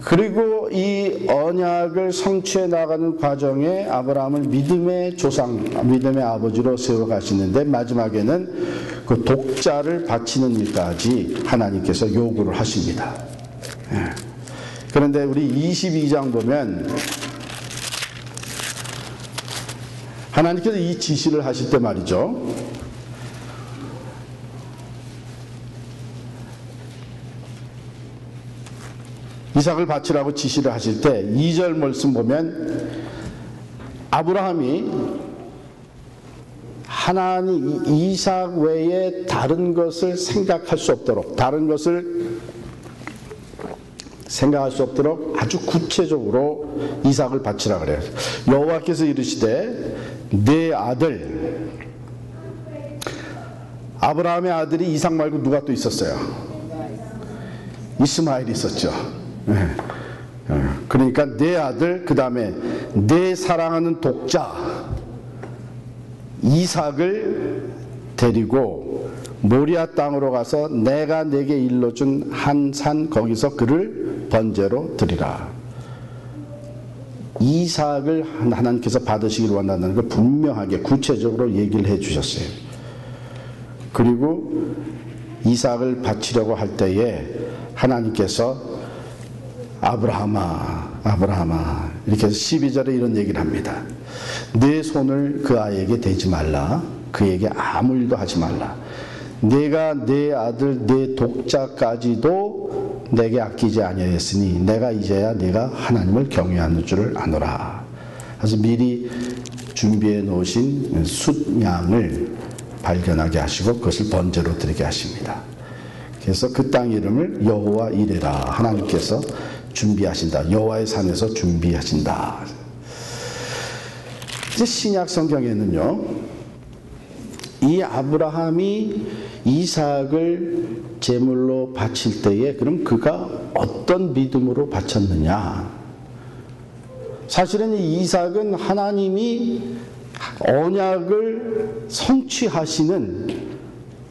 Speaker 1: 그리고 이 언약을 성취해 나가는 과정에 아브라함을 믿음의 조상, 믿음의 아버지로 세워가시는데 마지막에는 그 독자를 바치는 일까지 하나님께서 요구를 하십니다. 그런데 우리 22장 보면 하나님께서 이 지시를 하실 때 말이죠. 이삭을 바치라고 지시를 하실 때 2절 말씀 보면 아브라함이 하나님 이삭 외에 다른 것을 생각할 수 없도록 다른 것을 생각할 수 없도록 아주 구체적으로 이삭을 바치라 그래요. 여호와께서 이르시되 내 아들 아브라함의 아들이 이삭 말고 누가 또 있었어요? 이스마엘이 있었죠. 그러니까 내 아들 그 다음에 내 사랑하는 독자 이삭을 데리고 모리아 땅으로 가서 내가 내게 일러준 한 산 거기서 그를 번제로 드리라. 이삭을 하나님께서 받으시길 원한다는 걸 분명하게 구체적으로 얘기를 해 주셨어요. 그리고 이삭을 바치려고 할 때에 하나님께서 아브라함아 아브라함아 이렇게 해서 12절에 이런 얘기를 합니다. 내 손을 그 아이에게 대지 말라. 그에게 아무 일도 하지 말라. 내가 내 아들 내 독자까지도 내게 아끼지 아니하였으니 내가 이제야 내가 하나님을 경외하는 줄을 아노라. 그래서 미리 준비해 놓으신 숫양을 발견하게 하시고 그것을 번제로 드리게 하십니다. 그래서 그 땅 이름을 여호와 이레라. 하나님께서 준비하신다. 여호와의 산에서 준비하신다. 이제 신약 성경에는요, 이 아브라함이 이삭을 제물로 바칠 때에 그럼 그가 어떤 믿음으로 바쳤느냐? 사실은 이 이삭은 하나님이 언약을 성취하시는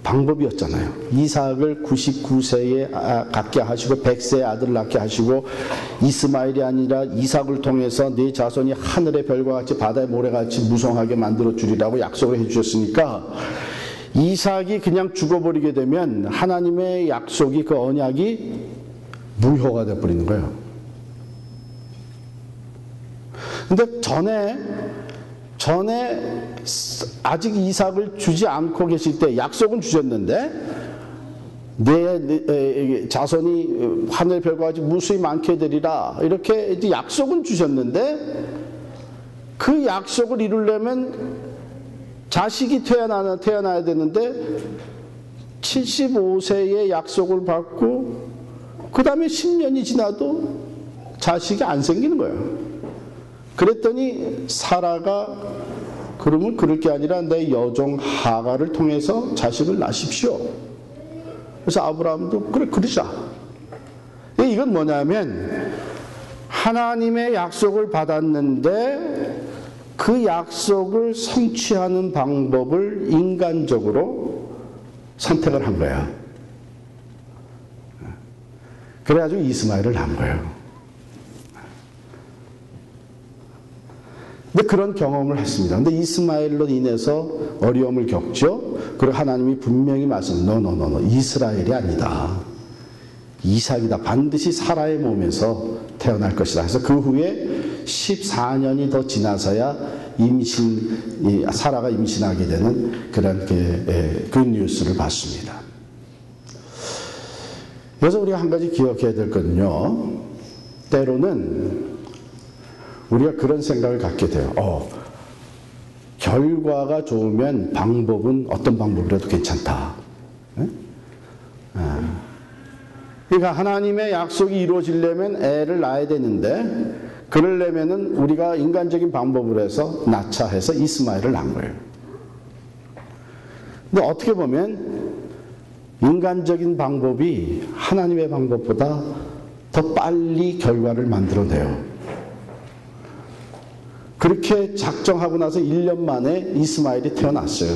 Speaker 1: 방법이었잖아요. 이삭을 99세에 갖게 하시고 100세에 아들을 낳게 하시고 이스마엘이 아니라 이삭을 통해서 네 자손이 하늘의 별과 같이 바다의 모래같이 무성하게 만들어 주리라고 약속을 해주셨으니까 이삭이 그냥 죽어버리게 되면 하나님의 약속이, 그 언약이 무효가 되어버리는 거예요. 근데 전에 아직 이삭을 주지 않고 계실 때 약속은 주셨는데 내 자손이 하늘 별과 같이 무수히 많게 되리라 이렇게 이제 약속은 주셨는데 그 약속을 이루려면 자식이 태어나야 되는데 75세의 약속을 받고 그 다음에 10년이 지나도 자식이 안 생기는 거예요. 그랬더니 사라가 그러면 그럴 게 아니라 내 여종 하가를 통해서 자식을 낳으십시오. 그래서 아브라함도 그래 그러자. 이건 뭐냐면 하나님의 약속을 받았는데 그 약속을 성취하는 방법을 인간적으로 선택을 한 거야. 그래가지고 이스마엘을 낳은 거예요. 근데 그런 경험을 했습니다. 근데 이스마엘로 인해서 어려움을 겪죠. 그리고 하나님이 분명히 노 이스라엘이 아니다. 이삭이다. 반드시 사라의 몸에서 태어날 것이다. 그래서 그 후에 14년이 더 지나서야 사라가 임신하게 되는 그런 그 뉴스를 봤습니다. 그래서 우리가 한 가지 기억해야 될 거는요. 때로는 우리가 그런 생각을 갖게 돼요. 결과가 좋으면 방법은 어떤 방법이라도 괜찮다. 그러니까 하나님의 약속이 이루어지려면 애를 낳아야 되는데 그러려면은 우리가 인간적인 방법으로 해서 낳자해서 이스마엘을 낳은 거예요. 근데 어떻게 보면 인간적인 방법이 하나님의 방법보다 더 빨리 결과를 만들어내요. 그렇게 작정하고 나서 1년 만에 이스마엘이 태어났어요.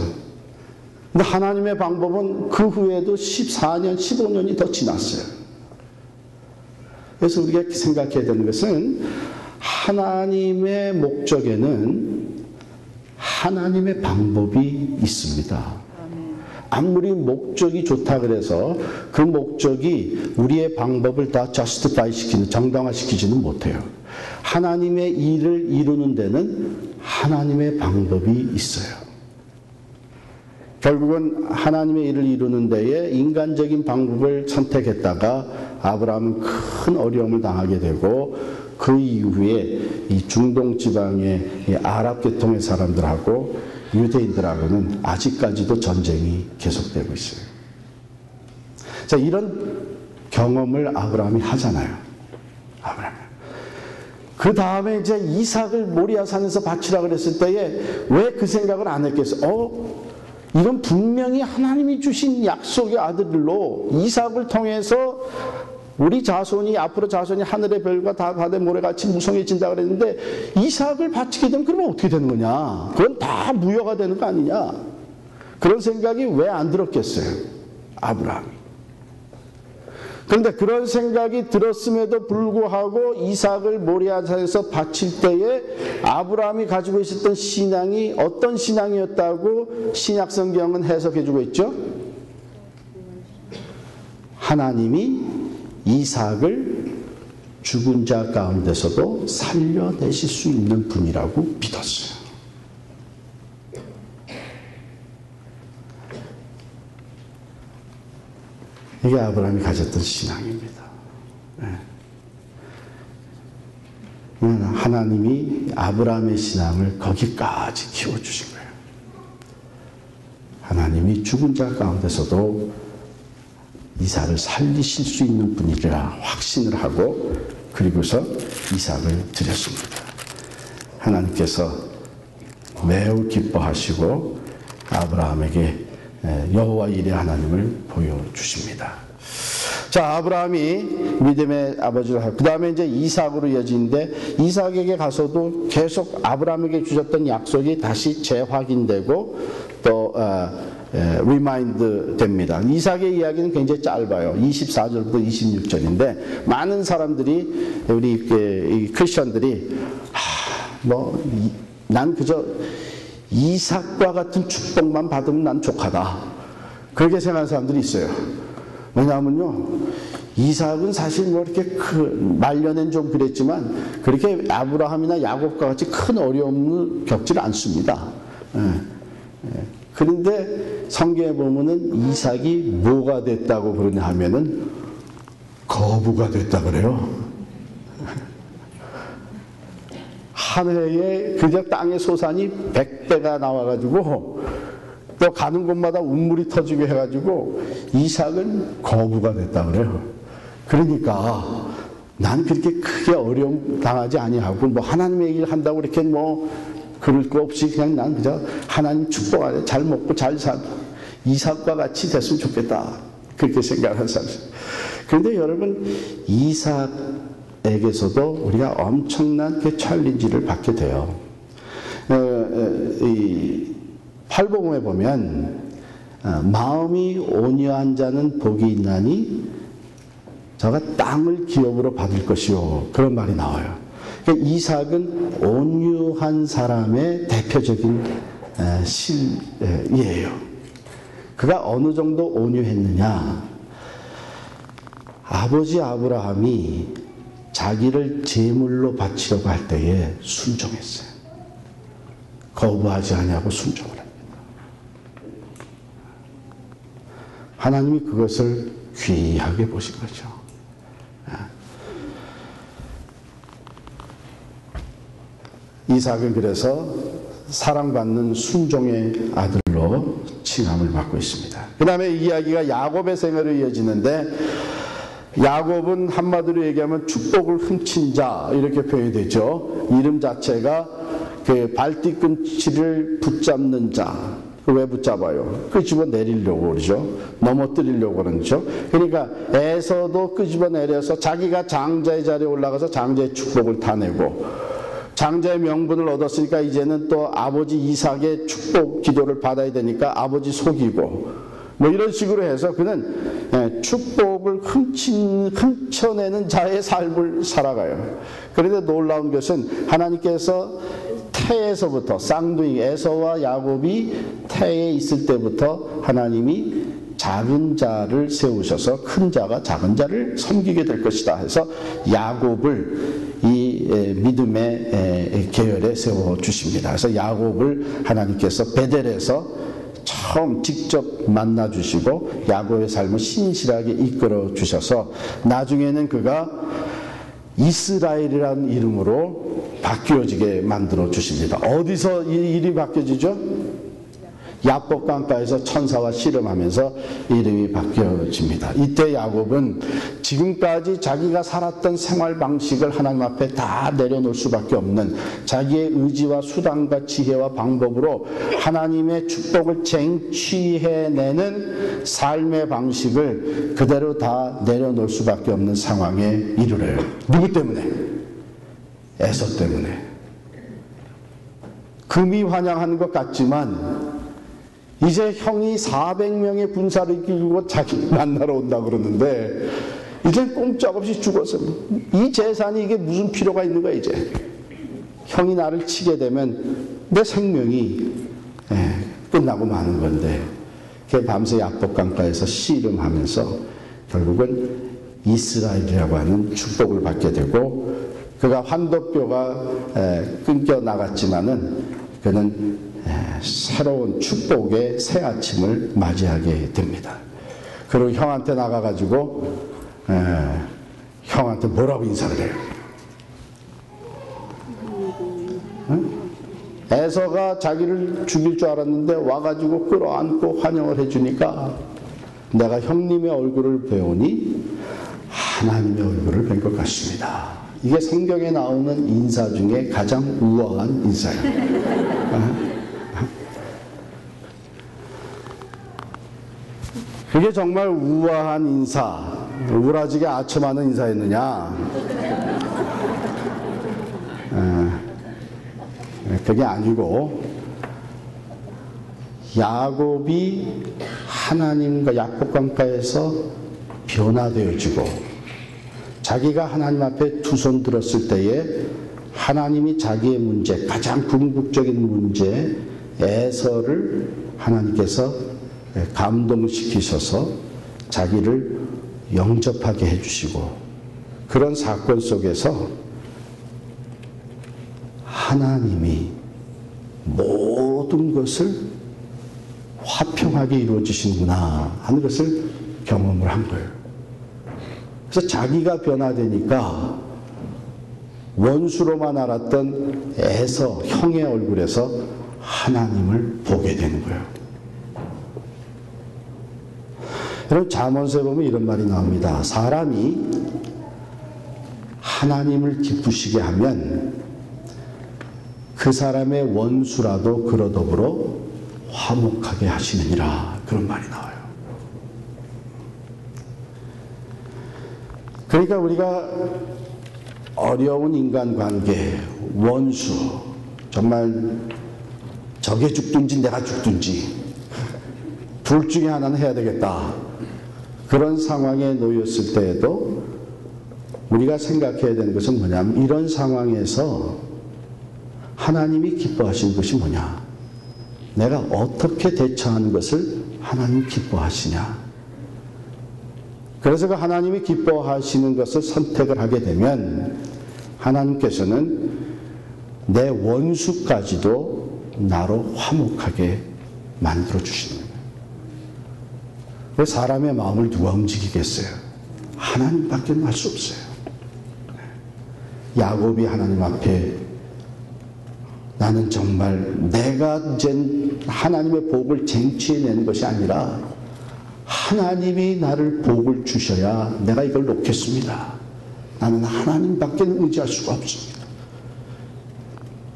Speaker 1: 근데 하나님의 방법은 그 후에도 14년, 15년이 더 지났어요. 그래서 우리가 생각해야 되는 것은 하나님의 목적에는 하나님의 방법이 있습니다. 아무리 목적이 좋다 그래서 그 목적이 우리의 방법을 다 justify 시키는, 정당화시키지는 못해요. 하나님의 일을 이루는 데는 하나님의 방법이 있어요. 결국은 하나님의 일을 이루는 데에 인간적인 방법을 선택했다가 아브라함은 큰 어려움을 당하게 되고 그 이후에 이 중동 지방의 아랍 계통의 사람들하고 유대인들하고는 아직까지도 전쟁이 계속되고 있어요. 자, 이런 경험을 아브라함이 하잖아요. 아브라함. 그 다음에 이제 이삭을 모리아산에서 바치라 그랬을 때에 왜 그 생각을 안 했겠어요? 이건 분명히 하나님이 주신 약속의 아들로 이삭을 통해서 우리 자손이, 앞으로 자손이 하늘의 별과 다 바다의 모래같이 무성해진다 그랬는데 이삭을 바치게 되면 그러면 어떻게 되는 거냐? 그건 다 무효가 되는 거 아니냐? 그런 생각이 왜 안 들었겠어요? 아브라함이. 그런데 그런 생각이 들었음에도 불구하고 이삭을 모리아산에서 바칠 때에 아브라함이 가지고 있었던 신앙이 어떤 신앙이었다고 신약 성경은 해석해 주고 있죠? 하나님이 이삭을 죽은 자 가운데서도 살려내실 수 있는 분이라고 믿었어요. 이게 아브라함이 가졌던 신앙입니다. 하나님이 아브라함의 신앙을 거기까지 키워주신 거예요. 하나님이 죽은 자 가운데서도 이삭을 살리실 수 있는 분이라 확신을 하고 그리고서 이삭을 드렸습니다. 하나님께서 매우 기뻐하시고 아브라함에게 여호와 일의 하나님을 보여주십니다. 자, 아브라함이 믿음의 아버지를 하고 그 다음에 이제 이삭으로 이어지는데 이삭에게 가서도 계속 아브라함에게 주셨던 약속이 다시 재확인되고 또 리마인드 됩니다. 이삭의 이야기는 굉장히 짧아요. 24절부터 26절인데 많은 사람들이 우리 크리스천들이 난 그저 이삭과 같은 축복만 받으면 난 족하다. 그렇게 생각하는 사람들이 있어요. 왜냐하면요, 이삭은 사실 뭐 이렇게 말년엔 좀 그랬지만 그렇게 아브라함이나 야곱과 같이 큰 어려움을 겪지 않습니다. 그런데 성경에 보면은 이삭이 뭐가 됐다고 그러냐 하면은 거부가 됐다 그래요. 하늘에 그저 땅의 소산이 100배가 나와가지고 또 가는 곳마다 운물이 터지게 해가지고 이삭은 거부가 됐다 그래요. 그러니까 난 그렇게 크게 어려움 당하지 아니하고 뭐 하나님의 일 한다고 이렇게 뭐 그럴 거 없이 그냥 난 그저 하나님 축복 안에 잘 먹고 잘 살고 이삭과 같이 됐으면 좋겠다. 그렇게 생각하는 사람. 그런데 여러분 이삭에게서도 우리가 엄청난 그 챌린지를 받게 돼요. 이 팔복음에 보면 마음이 온유한 자는 복이 있나니 저가 땅을 기업으로 받을 것이요. 그런 말이 나와요. 그러니까 이삭은 온유한 사람의 대표적인 실이에요. 그가 어느 정도 온유했느냐. 아버지 아브라함이 자기를 제물로 바치려고 할 때에 순종했어요. 거부하지 아니하고 순종을 합니다. 하나님이 그것을 귀하게 보신 거죠. 이삭은 그래서 사랑받는 순종의 아들로 칭함을 받고 있습니다. 그 다음에 이야기가 야곱의 생애로 이어지는데 야곱은 한마디로 얘기하면 축복을 훔친 자 이렇게 표현이 되죠. 이름 자체가 그 발뒤꿈치를 붙잡는 자. 왜 붙잡아요? 끄집어 내리려고 그러죠. 넘어뜨리려고 그러죠. 그러니까 에서도 끄집어 내려서 자기가 장자의 자리에 올라가서 장자의 축복을 타내고 장자의 명분을 얻었으니까 이제는 또 아버지 이삭의 축복 기도를 받아야 되니까 아버지 속이고 뭐 이런 식으로 해서 그는 축복을 훔쳐내는 자의 삶을 살아가요. 그런데 놀라운 것은 하나님께서 태에서부터 쌍둥이 에서와 야곱이 태에 있을 때부터 하나님이 작은 자를 세우셔서 큰 자가 작은 자를 섬기게 될 것이다 해서 야곱을 이 믿음의 계열에 세워주십니다. 그래서 야곱을 하나님께서 베델에서 처음 직접 만나주시고 야곱의 삶을 신실하게 이끌어 주셔서 나중에는 그가 이스라엘이라는 이름으로 바뀌어지게 만들어 주십니다. 어디서 이 이름이 바뀌어지죠? 야복 강가에서 천사와 씨름하면서 이름이 바뀌어집니다. 이때 야곱은 지금까지 자기가 살았던 생활 방식을 하나님 앞에 다 내려놓을 수밖에 없는 자기의 의지와 수단과 지혜와 방법으로 하나님의 축복을 쟁취해내는 삶의 방식을 그대로 다 내려놓을 수밖에 없는 상황에 이르러요. 누구 때문에? 에서 때문에. 금이 환영하는 것 같지만 이제 형이 400명의 군사를 이끌고 자기 만나러 온다고 그러는데 이제 꼼짝없이 죽었어. 이 재산이 이게 무슨 필요가 있는 거야 이제. 형이 나를 치게 되면 내 생명이 끝나고 마는 건데 밤새 야복강가에서 씨름하면서 결국은 이스라엘이라고 하는 축복을 받게 되고 그가 환도뼈가 끊겨 나갔지만은 그는 새로운 축복의 새 아침을 맞이하게 됩니다. 그리고 형한테 나가가지고 형한테 뭐라고 인사를 해요? 에서가 자기를 죽일 줄 알았는데 와가지고 끌어안고 환영을 해주니까 내가 형님의 얼굴을 배우니 하나님의 얼굴을 뵌 것 같습니다. 이게 성경에 나오는 인사 중에 가장 우아한 인사예요. 그게 정말 우아한 인사, 우라지게 아첨하는 인사였느냐? 그게 아니고 야곱이 하나님과 야복강가에서 변화되어지고 자기가 하나님 앞에 두 손 들었을 때에 하나님이 자기의 문제, 가장 궁극적인 문제 에서를 하나님께서 감동시키셔서 자기를 영접하게 해주시고, 그런 사건 속에서 하나님이 모든 것을 화평하게 이루어지시는구나 하는 것을 경험을 한 거예요. 그래서 자기가 변화되니까 원수로만 알았던 에서 형의 얼굴에서 하나님을 보게 되는 거예요. 여러분, 잠언서에 보면 이런 말이 나옵니다. 사람이 하나님을 기쁘시게 하면 그 사람의 원수라도 그로 더불어 화목하게 하시느니라, 그런 말이 나와요. 그러니까 우리가 어려운 인간관계, 원수, 정말 적에 죽든지 내가 죽든지 둘 중에 하나는 해야 되겠다, 그런 상황에 놓였을 때에도 우리가 생각해야 되는 것은 뭐냐면, 이런 상황에서 하나님이 기뻐하시는 것이 뭐냐, 내가 어떻게 대처하는 것을 하나님 기뻐하시냐. 그래서 그 하나님이 기뻐하시는 것을 선택을 하게 되면 하나님께서는 내 원수까지도 나로 화목하게 만들어 주시는 거예요. 왜 사람의 마음을 누가 움직이겠어요? 하나님밖에 할 수 없어요. 야곱이 하나님 앞에 나는 정말 내가 이제 하나님의 복을 쟁취해내는 것이 아니라 하나님이 나를 복을 주셔야 내가 이걸 놓겠습니다. 나는 하나님밖에 의지할 수가 없습니다.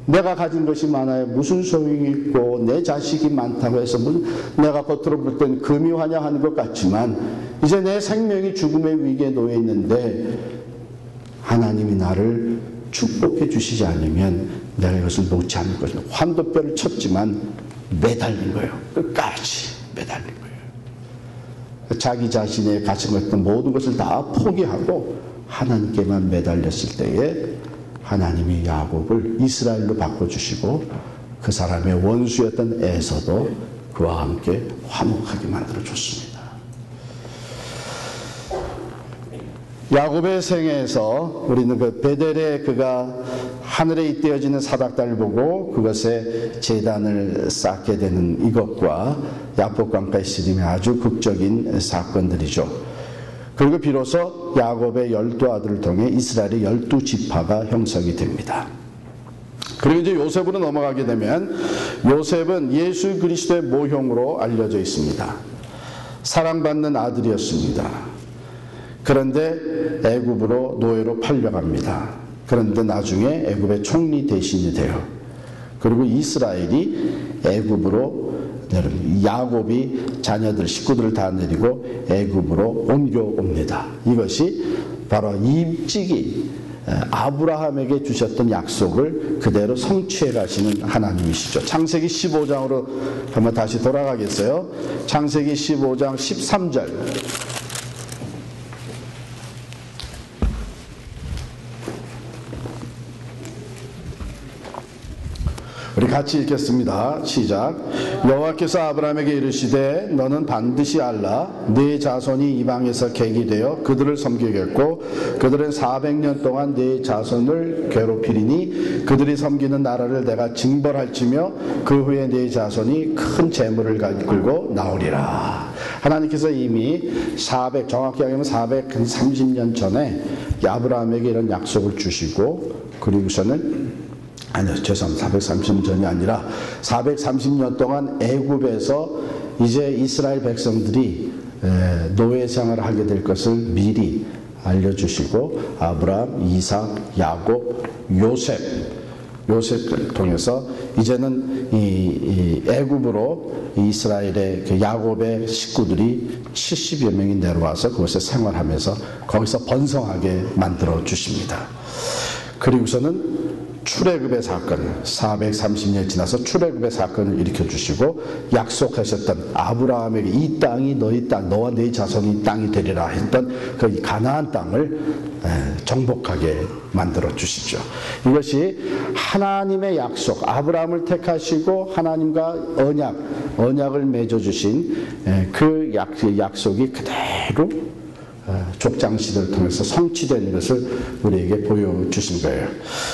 Speaker 1: 내가 가진 것이 많아야 무슨 소용이 있고, 내 자식이 많다고 해서 내가 겉으로 볼 땐 금이 환영하는 것 같지만 이제 내 생명이 죽음의 위기에 놓여 있는데 하나님이 나를 축복해 주시지 않으면 내가 이것을 놓지 않을 것입니다. 환도뼈를 쳤지만 매달린 거예요. 끝까지 매달린 거예요. 자기 자신의 가진 것들 모든 것을 다 포기하고 하나님께만 매달렸을 때에 하나님이 야곱을 이스라엘로 바꿔주시고 그 사람의 원수였던 에서도 그와 함께 화목하게 만들어줬습니다. 야곱의 생애에서 우리는 그 베델에 그가 하늘에 잇대어지는 사닥다리를 보고 그것에 제단을 쌓게 되는 이것과 야복강가의 씨름이 아주 극적인 사건들이죠. 그리고 비로소 야곱의 12아들을 통해 이스라엘의 12지파가 형성이 됩니다. 그리고 이제 요셉으로 넘어가게 되면 요셉은 예수 그리스도의 모형으로 알려져 있습니다. 사랑받는 아들이었습니다. 그런데 애굽으로 노예로 팔려갑니다. 그런데 나중에 애굽의 총리 대신이 돼요. 그리고 이스라엘이 애굽으로 야곱이 자녀들 식구들을 다 내리고 애굽으로 옮겨옵니다. 이것이 바로 일찍이 아브라함에게 주셨던 약속을 그대로 성취해 가시는 하나님이시죠. 창세기 15장으로 한번 다시 돌아가겠어요. 창세기 15장 13절. 우리 같이 읽겠습니다. 시작. 여호와께서 아브라함에게 이르시되 너는 반드시 알라 네 자손이 이방에서 객이 되어 그들을 섬기겠고 그들은 400년 동안 네 자손을 괴롭히리니 그들이 섬기는 나라를 내가 징벌할지며 그 후에 네 자손이 큰 재물을 가지고 나오리라. 하나님께서 이미 정확히 하면 430년 전에 아브라함에게 이런 약속을 주시고, 그리고서는 죄송합니다. 430년이 아니라 430년 동안 애굽에서 이제 이스라엘 백성들이 노예 생활을 하게 될 것을 미리 알려주시고 아브라함, 이삭, 야곱, 요셉을 통해서 이제는 이 애굽으로 이스라엘의 그 야곱의 식구들이 70여 명이 내려와서 그곳에 생활하면서 거기서 번성하게 만들어 주십니다. 그리고서는 출애굽의 사건, 430년이 지나서 출애굽의 사건을 일으켜주시고 약속하셨던 아브라함에게 이 땅이 너희 땅, 너와 네 자손이 땅이 되리라 했던 그 가나안 땅을 정복하게 만들어 주시죠. 이것이 하나님의 약속, 아브라함을 택하시고 하나님과 언약을 맺어주신 그 약속이 그대로 족장시대를 통해서 성취된 것을 우리에게 보여주신 거예요.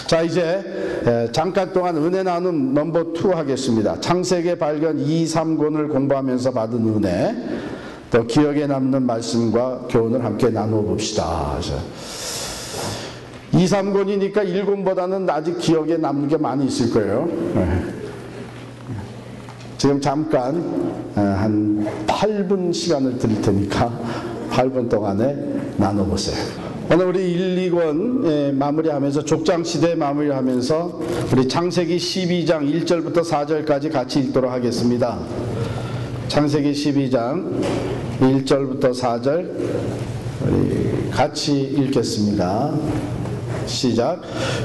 Speaker 1: 자, 이제 잠깐 동안 은혜 나눔 넘버 2 하겠습니다. 창세기 발견 2, 3권을 공부하면서 받은 은혜, 또 기억에 남는 말씀과 교훈을 함께 나누어 봅시다. 2, 3권이니까 1권보다는 아직 기억에 남는 게 많이 있을 거예요. 지금 잠깐 한 8분 시간을 드릴 테니까 8분 동안에 나눠보세요. 오늘 우리 1, 2권 마무리하면서 족장시대 마무리하면서 우리 창세기 12장 1절부터 4절까지 같이 읽도록 하겠습니다. 창세기 12장 1절부터 4절 우리 같이 읽겠습니다. 시작.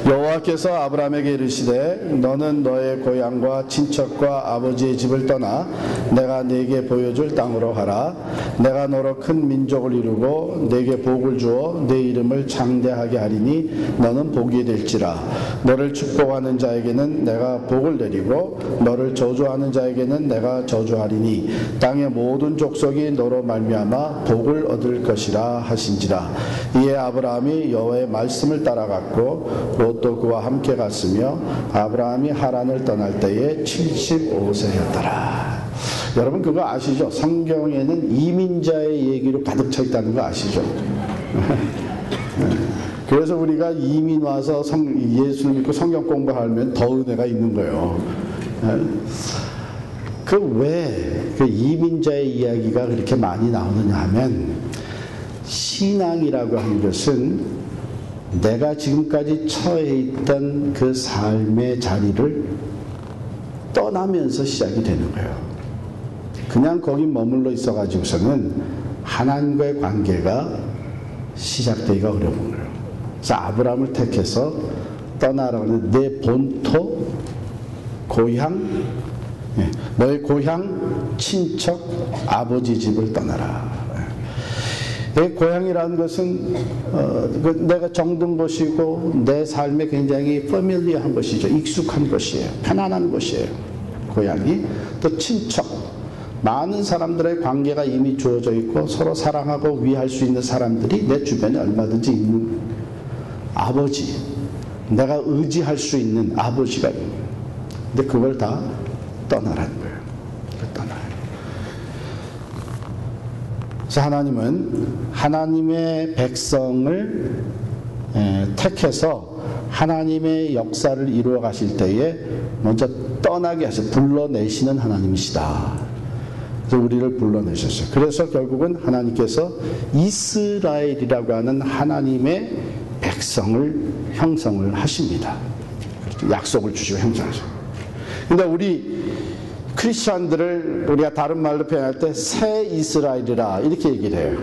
Speaker 1: 여호와께서 아브라함에게 이르시되 너는 너의 고향과 친척과 아버지의 집을 떠나 내가 네게 보여줄 땅으로 가라. 내가 너로 큰 민족을 이루고 네게 복을 주어 네 이름을 창대하게 하리니 너는 복이 될지라. 너를 축복하는 자에게는 내가 복을 내리고 너를 저주하는 자에게는 내가 저주하리니 땅의 모든 족속이 너로 말미암아 복을 얻을 것이라 하신지라. 이에 아브라함이 여호와의 말씀을 따라갔고 롯도 그와 함께 갔으며 아브라함이 하란을 떠날 때에 75세였더라. 여러분 그거 아시죠? 성경에는 이민자의 얘기로 가득 차 있다는 거 아시죠? 그래서 우리가 이민 와서 예수 믿고 성경 공부하면 더 은혜가 있는 거예요. 그 이민자의 이야기가 그렇게 많이 나오느냐 하면 신앙이라고 하는 것은 내가 지금까지 처해 있던 그 삶의 자리를 떠나면서 시작이 되는 거예요. 그냥 거기 머물러 있어가지고서는 하나님과의 관계가 시작되기가 어려운 거예요. 그래서 아브라함을 택해서 떠나라고 하는데 내 본토, 고향, 너의 고향, 친척, 아버지 집을 떠나라. 고향이라는 것은 내가 정든 곳이고 내 삶에 굉장히 패밀리한 것이죠. 익숙한 것이에요. 편안한 것이에요. 고향이. 또 친척, 많은 사람들의 관계가 이미 주어져 있고 서로 사랑하고 위할 수 있는 사람들이 내 주변에 얼마든지 있는 아버지, 내가 의지할 수 있는 아버지가 있는 거예요. 근데 그걸 다 떠나라는 거예요. 떠나요. 그래서 하나님은 하나님의 백성을 택해서 하나님의 역사를 이루어 가실 때에 먼저 떠나게 하셔서 불러내시는 하나님이시다. 그래서 우리를 불러내셨어요. 그래서 결국은 하나님께서 이스라엘이라고 하는 하나님의 백성을 형성을 하십니다. 약속을 주시고 형성하십니다. 근데 우리 크리스천들을 우리가 다른 말로 표현할 때 새 이스라엘이라 이렇게 얘기를 해요.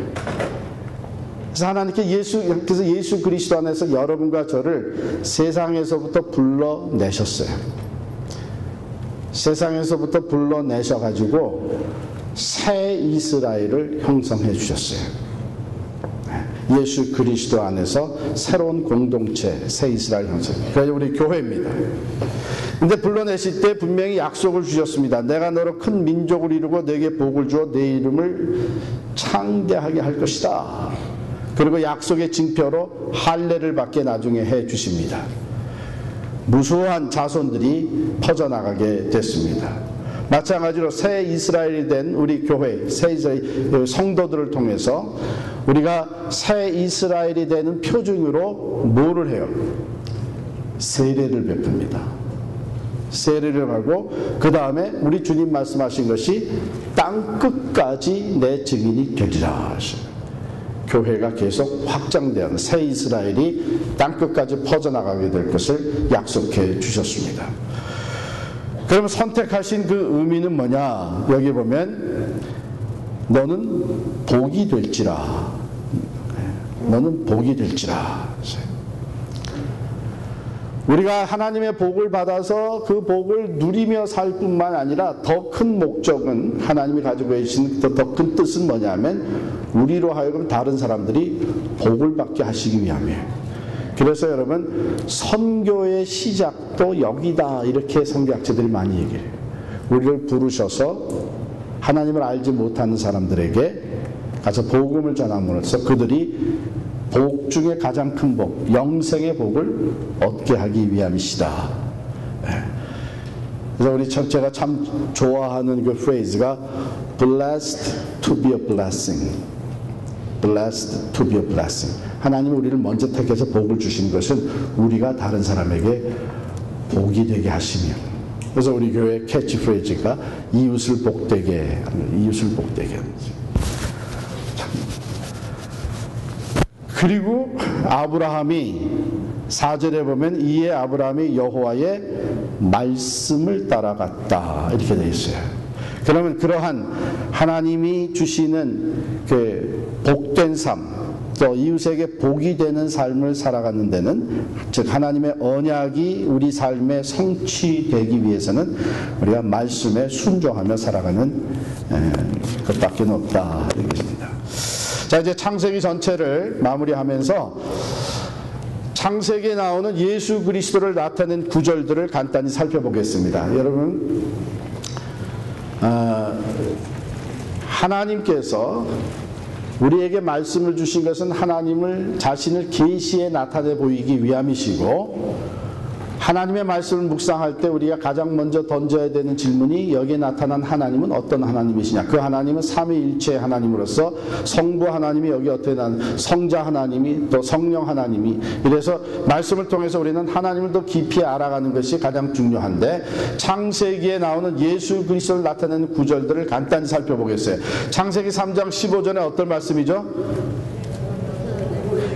Speaker 1: 그래서 하나님께서 예수 그리스도 안에서 여러분과 저를 세상에서부터 불러내셨어요. 세상에서부터 불러내셔가지고 새 이스라엘을 형성해 주셨어요. 예수 그리스도 안에서 새로운 공동체, 새 이스라엘 형성. 그게 우리 교회입니다. 근데 불러내실 때 분명히 약속을 주셨습니다. 내가 너로 큰 민족을 이루고 내게 복을 주어 내 이름을 창대하게 할 것이다. 그리고 약속의 징표로 할례를 받게 나중에 해 주십니다. 무수한 자손들이 퍼져나가게 됐습니다. 마찬가지로 새 이스라엘이 된 우리 교회, 새 이스라엘 성도들을 통해서 우리가 새 이스라엘이 되는 표징으로 뭐를 해요? 세례를 베풉니다. 세례를 하고 그 다음에 우리 주님 말씀하신 것이 땅끝까지 내 증인이 되리라. 교회가 계속 확장되는 새 이스라엘이 땅끝까지 퍼져나가게 될 것을 약속해 주셨습니다. 그럼 선택하신 그 의미는 뭐냐? 여기 보면 너는 복이 될지라. 너는 복이 될지라. 우리가 하나님의 복을 받아서 그 복을 누리며 살 뿐만 아니라 더 큰 목적은, 하나님이 가지고 계신 더 큰 뜻은 뭐냐면 우리로 하여금 다른 사람들이 복을 받게 하시기 위함이에요. 그래서 여러분, 선교의 시작도 여기다, 이렇게 선교학자들이 많이 얘기해요. 우리를 부르셔서 하나님을 알지 못하는 사람들에게 가서 복음을 전함으로써 그들이 복 중에 가장 큰 복, 영생의 복을 얻게 하기 위함이시다. 그래서 제가 참 좋아하는 그 프레이즈가 blessed to be a blessing. blessed to be a blessing. 하나님이 우리를 먼저 택해서 복을 주신 것은 우리가 다른 사람에게 복이 되게 하시며, 그래서 우리 교회 캐치프레이즈가 이웃을 복되게 하는, 이웃을 복되게 하는 거죠. 그리고 아브라함이 4절에 보면 이에 아브라함이 여호와의 말씀을 따라갔다, 이렇게 되어 있어요. 그러면 그러한 하나님이 주시는 그 복된 삶, 또 이웃에게 복이 되는 삶을 살아가는 데는, 즉 하나님의 언약이 우리 삶에 성취되기 위해서는 우리가 말씀에 순종하며 살아가는 것밖에 없다, 이렇습니다. 자, 이제 창세기 전체를 마무리하면서 창세기에 나오는 예수 그리스도를 나타낸 구절들을 간단히 살펴보겠습니다. 여러분, 하나님께서 우리에게 말씀을 주신 것은 하나님을 자신을 계시에 나타내 보이기 위함이시고, 하나님의 말씀을 묵상할 때 우리가 가장 먼저 던져야 되는 질문이 여기에 나타난 하나님은 어떤 하나님이시냐. 그 하나님은 삼위일체의 하나님으로서 성부 하나님이 여기 어떻게 나는 성자 하나님이, 또 성령 하나님이, 이래서 말씀을 통해서 우리는 하나님을 더 깊이 알아가는 것이 가장 중요한데, 창세기에 나오는 예수 그리스도를 나타내는 구절들을 간단히 살펴보겠어요. 창세기 3장 15절에 어떤 말씀이죠?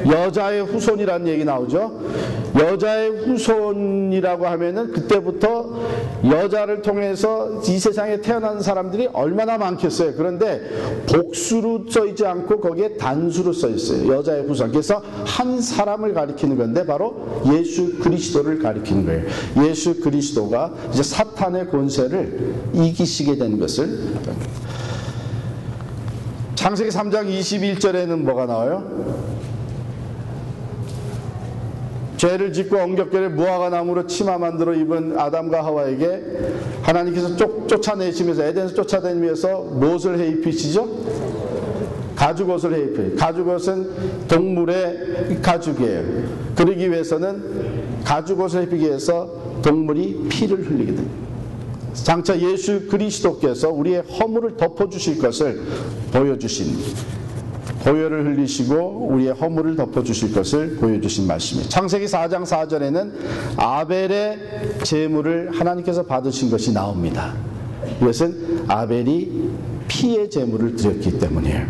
Speaker 1: 여자의 후손이라는 얘기 나오죠. 여자의 후손이라고 하면은 그때부터 여자를 통해서 이 세상에 태어난 사람들이 얼마나 많겠어요. 그런데 복수로 써있지 않고 거기에 단수로 써있어요. 여자의 후손. 그래서 한 사람을 가리키는 건데 바로 예수 그리스도를 가리키는 거예요. 예수 그리스도가 이제 사탄의 권세를 이기시게 된 것을. 창세기 3장 21절에는 뭐가 나와요? 죄를 짓고 엉겹결에 무화과 나무로 치마 만들어 입은 아담과 하와에게 하나님께서 쫓아내시면서, 에덴에서 쫓아내면서 무엇을 해 입히시죠? 가죽옷을 해 입혀요. 가죽옷은 동물의 가죽이에요. 그러기 위해서는, 가죽옷을 입히기 위해서 동물이 피를 흘리게 됩니다. 장차 예수 그리스도께서 우리의 허물을 덮어주실 것을 보여주신, 보혈을 흘리시고 우리의 허물을 덮어주실 것을 보여주신 말씀이에요. 창세기 4장 4절에는 아벨의 제물을 하나님께서 받으신 것이 나옵니다. 이것은 아벨이 피의 제물을 드렸기 때문이에요.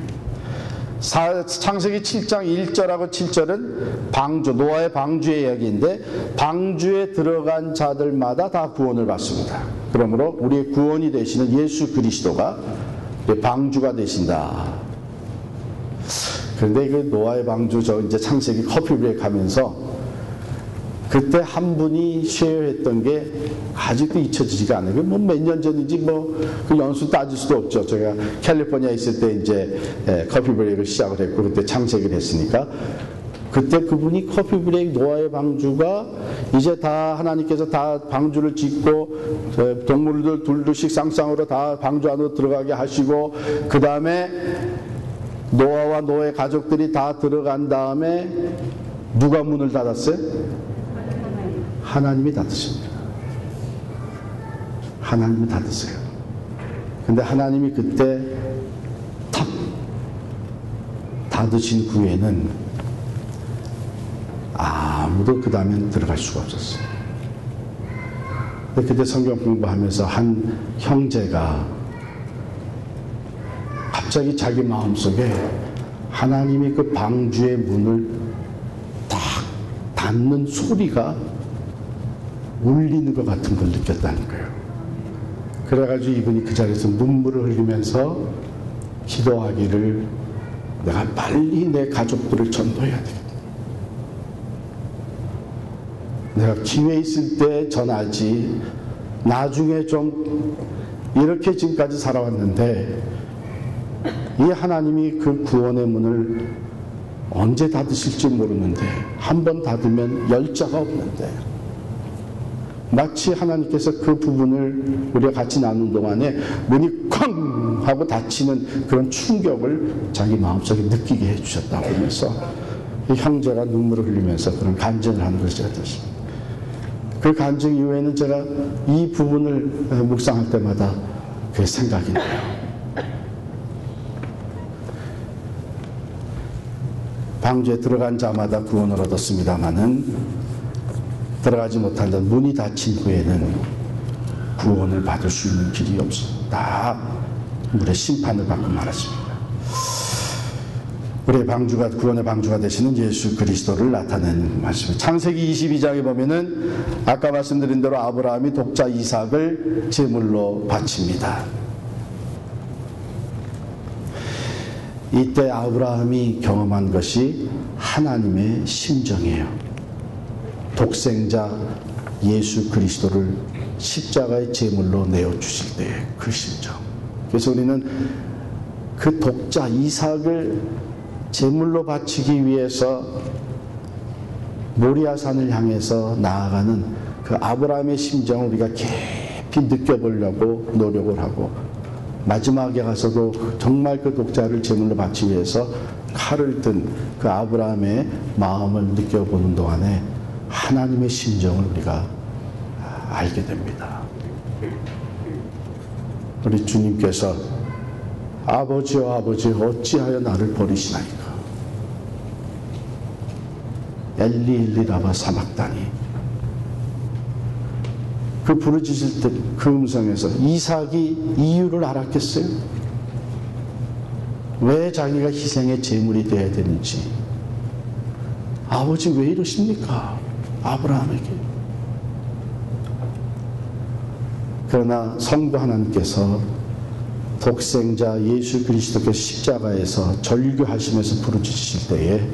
Speaker 1: 창세기 7장 1절하고 7절은 방주, 노아의 방주의 이야기인데, 방주에 들어간 자들마다 다 구원을 받습니다. 그러므로 우리의 구원이 되시는 예수 그리스도가 방주가 되신다. 그런데 그 노아의 방주, 이제 창세기 커피 브레이크 하면서 그때 한 분이 쉐어했던 게 아직도 잊혀지지가 않아요. 뭐 몇 년 전인지 그 연수 따질 수도 없죠. 제가 캘리포니아에 있을 때 이제 커피 브레이크를 시작을 했고, 그때 창세기를 했으니까, 그때 그분이 커피 브레이크 노아의 방주가 이제 다 하나님께서 다 방주를 짓고 동물들 둘둘씩 쌍쌍으로 다 방주 안으로 들어가게 하시고, 그 다음에 노아와 노아의 가족들이 다 들어간 다음에 누가 문을 닫았어요? 하나님이 닫으십니다. 하나님이 닫으세요. 근데 하나님이 그때 탁 닫으신 후에는 아무도 그 다음에 들어갈 수가 없었어요. 근데 그때 성경 공부하면서 한 형제가 갑자기 자기 마음속에 하나님이 그 방주의 문을 딱 닫는 소리가 울리는 것 같은 걸 느꼈다는 거예요. 그래가지고 이분이 그 자리에서 눈물을 흘리면서 기도하기를, 내가 빨리 내 가족들을 전도해야 되겠다. 내가 기회 있을 때 전하지, 나중에 좀 이렇게 지금까지 살아왔는데 이 하나님이 그 구원의 문을 언제 닫으실지 모르는데, 한 번 닫으면 열자가 없는데, 마치 하나님께서 그 부분을 우리가 같이 나눈 동안에 문이 쾅 하고 닫히는 그런 충격을 자기 마음속에 느끼게 해주셨다고 하면서 이 형제가 눈물을 흘리면서 그런 간증을 하는 것을 제가 들었습니다. 그 간증 이후에는 제가 이 부분을 묵상할 때마다 그게 생각이 나요. 방주에 들어간 자마다 구원을 얻었습니다마는 들어가지 못한 자, 문이 닫힌 후에는 구원을 받을 수 있는 길이 없습니다. 다 물의 심판을 받고 말았습니다. 우리의 방주가, 구원의 방주가 되시는 예수 그리스도를 나타내는 말씀입니다. 창세기 22장에 보면은 아까 말씀드린 대로 아브라함이 독자 이삭을 제물로 바칩니다. 이때 아브라함이 경험한 것이 하나님의 심정이에요. 독생자 예수 그리스도를 십자가의 제물로 내어주실 때의 그 심정. 그래서 우리는 그 독자 이삭을 제물로 바치기 위해서 모리아산을 향해서 나아가는 그 아브라함의 심정을 우리가 깊이 느껴보려고 노력을 하고, 마지막에 가서도 정말 그 독자를 제물로 바치기 위해서 칼을 든 그 아브라함의 마음을 느껴보는 동안에 하나님의 심정을 우리가 알게 됩니다. 우리 주님께서 아버지여 아버지 어찌하여 나를 버리시나이까. 엘리 엘리 라마 사박다니. 그 부르짖을 때 그 음성에서 이삭이 이유를 알았겠어요? 왜 자기가 희생의 제물이 되어야 되는지. 아버지 왜 이러십니까? 아브라함에게. 그러나 성부 하나님께서 독생자 예수 그리스도께서 십자가에서 절규하시면서 부르짖으실 때에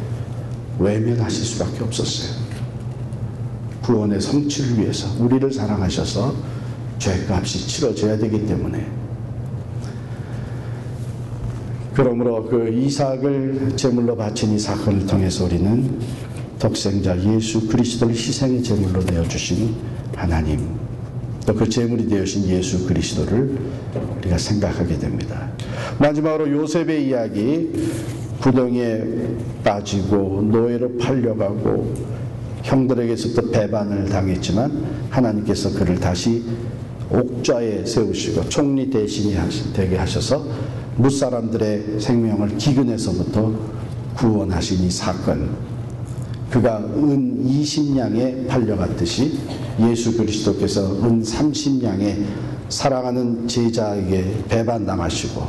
Speaker 1: 외면하실 수밖에 없었어요. 구원의 성취를 위해서 우리를 사랑하셔서 죄값이 치러져야 되기 때문에. 그러므로 그 이삭을 제물로 바친 이 사건을 통해서 우리는 독생자 예수 그리스도를 희생의 제물로 내어주신 하나님, 또 그 제물이 되어신 예수 그리스도를 우리가 생각하게 됩니다. 마지막으로 요셉의 이야기, 구덩이에 빠지고 노예로 팔려가고 형들에게서부터 배반을 당했지만 하나님께서 그를 다시 옥좌에 세우시고 총리 대신이 되게 하셔서 무사람들의 생명을 기근에서부터 구원하신 이 사건, 그가 은 20냥에 팔려갔듯이 예수 그리스도께서 은 30냥에 사랑하는 제자에게 배반당하시고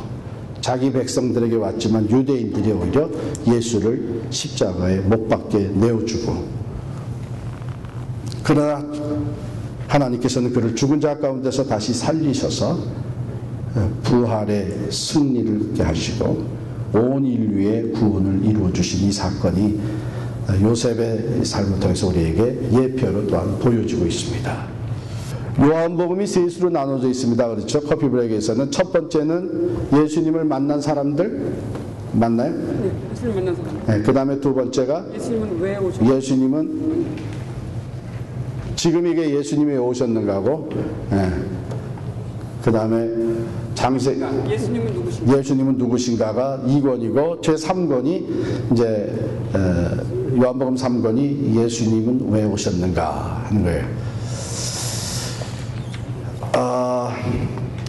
Speaker 1: 자기 백성들에게 왔지만 유대인들이 오히려 예수를 십자가에 못 박게 내어주고, 그러나 하나님께서는 그를 죽은 자 가운데서 다시 살리셔서 부활의 승리를 있게 하시고 온 인류의 구원을 이루어 주신 이 사건이 요셉의 삶을 통해서 우리에게 예표로 또한 보여지고 있습니다. 요한복음이 세 수로 나눠져 있습니다. 그렇죠? 커피 브레이크에서는 첫 번째는 예수님을 만난 사람들 맞나요?
Speaker 2: 네, 예수님 만난 사람.
Speaker 1: 네, 그 다음에 두 번째가
Speaker 2: 예수님은 왜 오셨는가?
Speaker 1: 예수님은 지금 이게 예수님이 왜 오셨는가고, 네. 그 다음에 예수님은 누구신가가 2권이고 제 3권이 이제 요한복음 3권이 예수님은 왜 오셨는가 하는 거예요.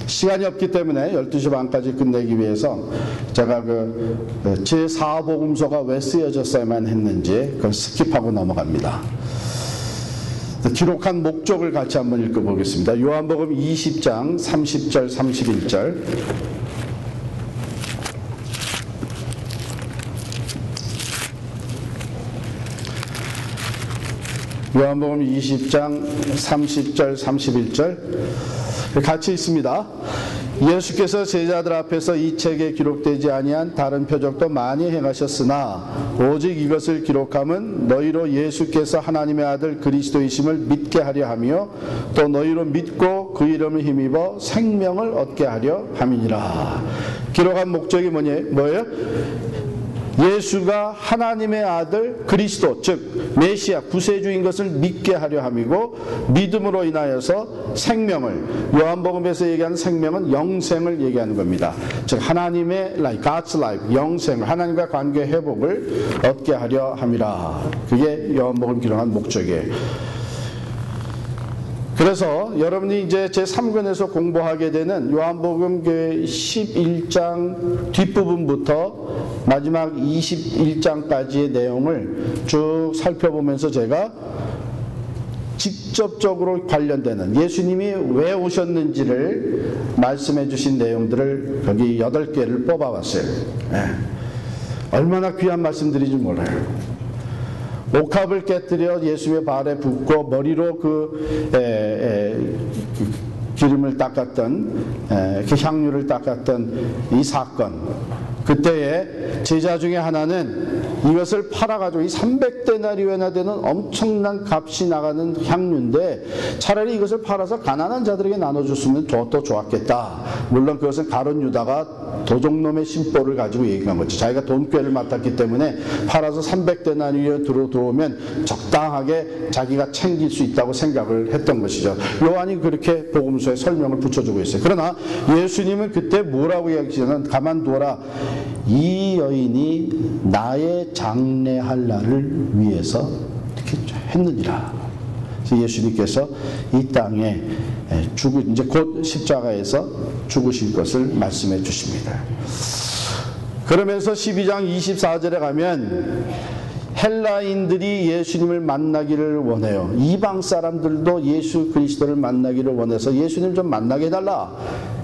Speaker 1: 시간이 없기 때문에 12시 반까지 끝내기 위해서 제가 제 4복음서가 왜 쓰여졌어야만 했는지 그걸 스킵하고 넘어갑니다. 기록한 목적을 같이 한번 읽어보겠습니다. 요한복음 20장 30절 31절. 요한복음 20장 30절 31절 같이 있습니다. 예수께서 제자들 앞에서 이 책에 기록되지 아니한 다른 표적도 많이 행하셨으나 오직 이것을 기록함은 너희로 예수께서 하나님의 아들 그리스도이심을 믿게 하려 하며 또 너희로 믿고 그 이름을 힘입어 생명을 얻게 하려 함이니라. 기록한 목적이 뭐예요? 예수가 하나님의 아들 그리스도, 즉 메시아 구세주인 것을 믿게 하려 함이고, 믿음으로 인하여서 생명을, 요한복음에서 얘기하는 생명은 영생을 얘기하는 겁니다. 즉 하나님의 life, God's life, 영생을, 하나님과 관계 회복을 얻게 하려 함이라. 그게 요한복음 기록한 목적이에요. 그래서 여러분이 이제 제3권에서 공부하게 되는 요한복음 11장 뒷부분부터 마지막 21장까지의 내용을 쭉 살펴보면서 제가 직접적으로 관련되는 예수님이 왜 오셨는지를 말씀해 주신 내용들을 여기 8개를 뽑아봤어요. 얼마나 귀한 말씀들인지 몰라요. 옥합을 깨뜨려 예수의 발에 붓고 머리로 기름을 닦았던, 그 향유를 닦았던 이 사건. 그때에 제자 중에 하나는 이것을 팔아가지고 이 300데나리온이나 되는 엄청난 값이 나가는 향유인데 차라리 이것을 팔아서 가난한 자들에게 나눠줬으면 더 좋았겠다. 물론 그것은 가룟 유다가 도적놈의 심보를 가지고 얘기한 거죠. 자기가 돈꾀를 맡았기 때문에 팔아서 300데나리온에 들어오면 적당하게 자기가 챙길 수 있다고 생각을 했던 것이죠. 요한이 그렇게 복음서에 설명을 붙여주고 있어요. 그러나 예수님은 그때 뭐라고 이야기하시냐면 가만두어라. 이 여인이 나의 장례할 날을 위해서 이렇게 했느니라. 예수님께서 이 땅에 이제 곧 십자가에서 죽으실 것을 말씀해 주십니다. 그러면서 12장 24절에 가면 헬라인들이 예수님을 만나기를 원해요. 이방 사람들도 예수 그리스도를 만나기를 원해서 예수님 좀 만나게 해달라.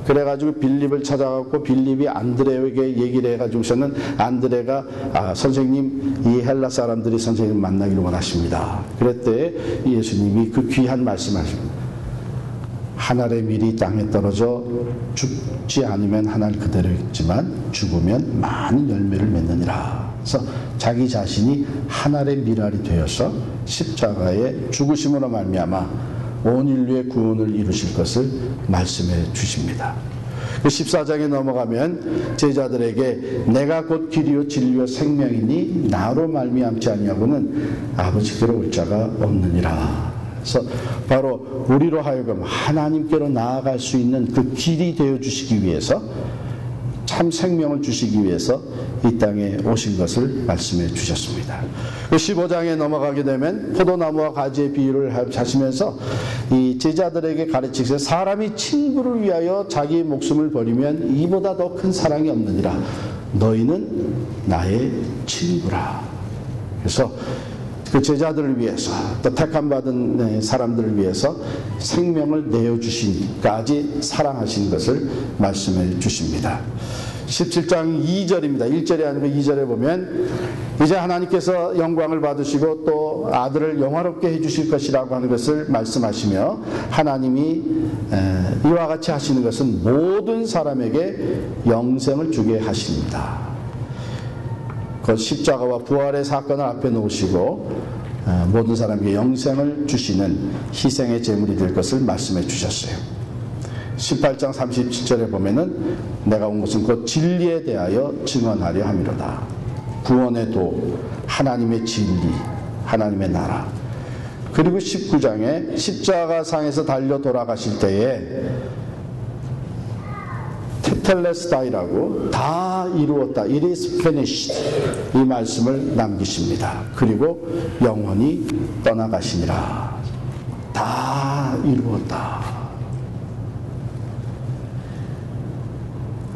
Speaker 1: 그래가지고 빌립을 찾아가고 빌립이 안드레에게 얘기를 해가지고서는 안드레가 선생님, 이 헬라 사람들이 선생님 만나기를 원하십니다. 그랬더니 예수님이 그 귀한 말씀하십니다. 한 알의 밀이 땅에 떨어져 죽지 않으면 한 알 그대로 있지만 죽으면 많은 열매를 맺느니라. 그래서 자기 자신이 한 알의 밀알이 되어서 십자가의 죽으심으로 말미암아 온 인류의 구원을 이루실 것을 말씀해 주십니다. 14장에 넘어가면 제자들에게 내가 곧 길이요 진리요 생명이니 나로 말미암지 아니하고는 아버지께로 올 자가 없느니라. 그래서 바로 우리로 하여금 하나님께로 나아갈 수 있는 그 길이 되어 주시기 위해서, 참 생명을 주시기 위해서 이 땅에 오신 것을 말씀해 주셨습니다. 15장에 넘어가게 되면 포도나무와 가지의 비유를 하시면서 이 제자들에게 가르치세요. 사람이 친구를 위하여 자기 목숨을 버리면 이보다 더 큰 사랑이 없느니라. 너희는 나의 친구라. 그래서 그 제자들을 위해서, 또 택함받은 사람들을 위해서 생명을 내어주신까지 사랑하신 것을 말씀해 주십니다. 17장 2절입니다. 1절이 아니고 2절에 보면 이제 하나님께서 영광을 받으시고 또 아들을 영화롭게 해주실 것이라고 하는 것을 말씀하시며, 하나님이 이와 같이 하시는 것은 모든 사람에게 영생을 주게 하십니다. 그 십자가와 부활의 사건을 앞에 놓으시고 모든 사람에게 영생을 주시는 희생의 제물이 될 것을 말씀해 주셨어요. 18장 37절에 보면은 내가 온 것은 곧 진리에 대하여 증언하려 함이로다. 구원의 도, 하나님의 진리, 하나님의 나라. 그리고 19장에 십자가상에서 달려 돌아가실 때에 테텔레스타이라고 다 이루었다. It is finished. 이 말씀을 남기십니다. 그리고 영원히 떠나가시니라. 다 이루었다.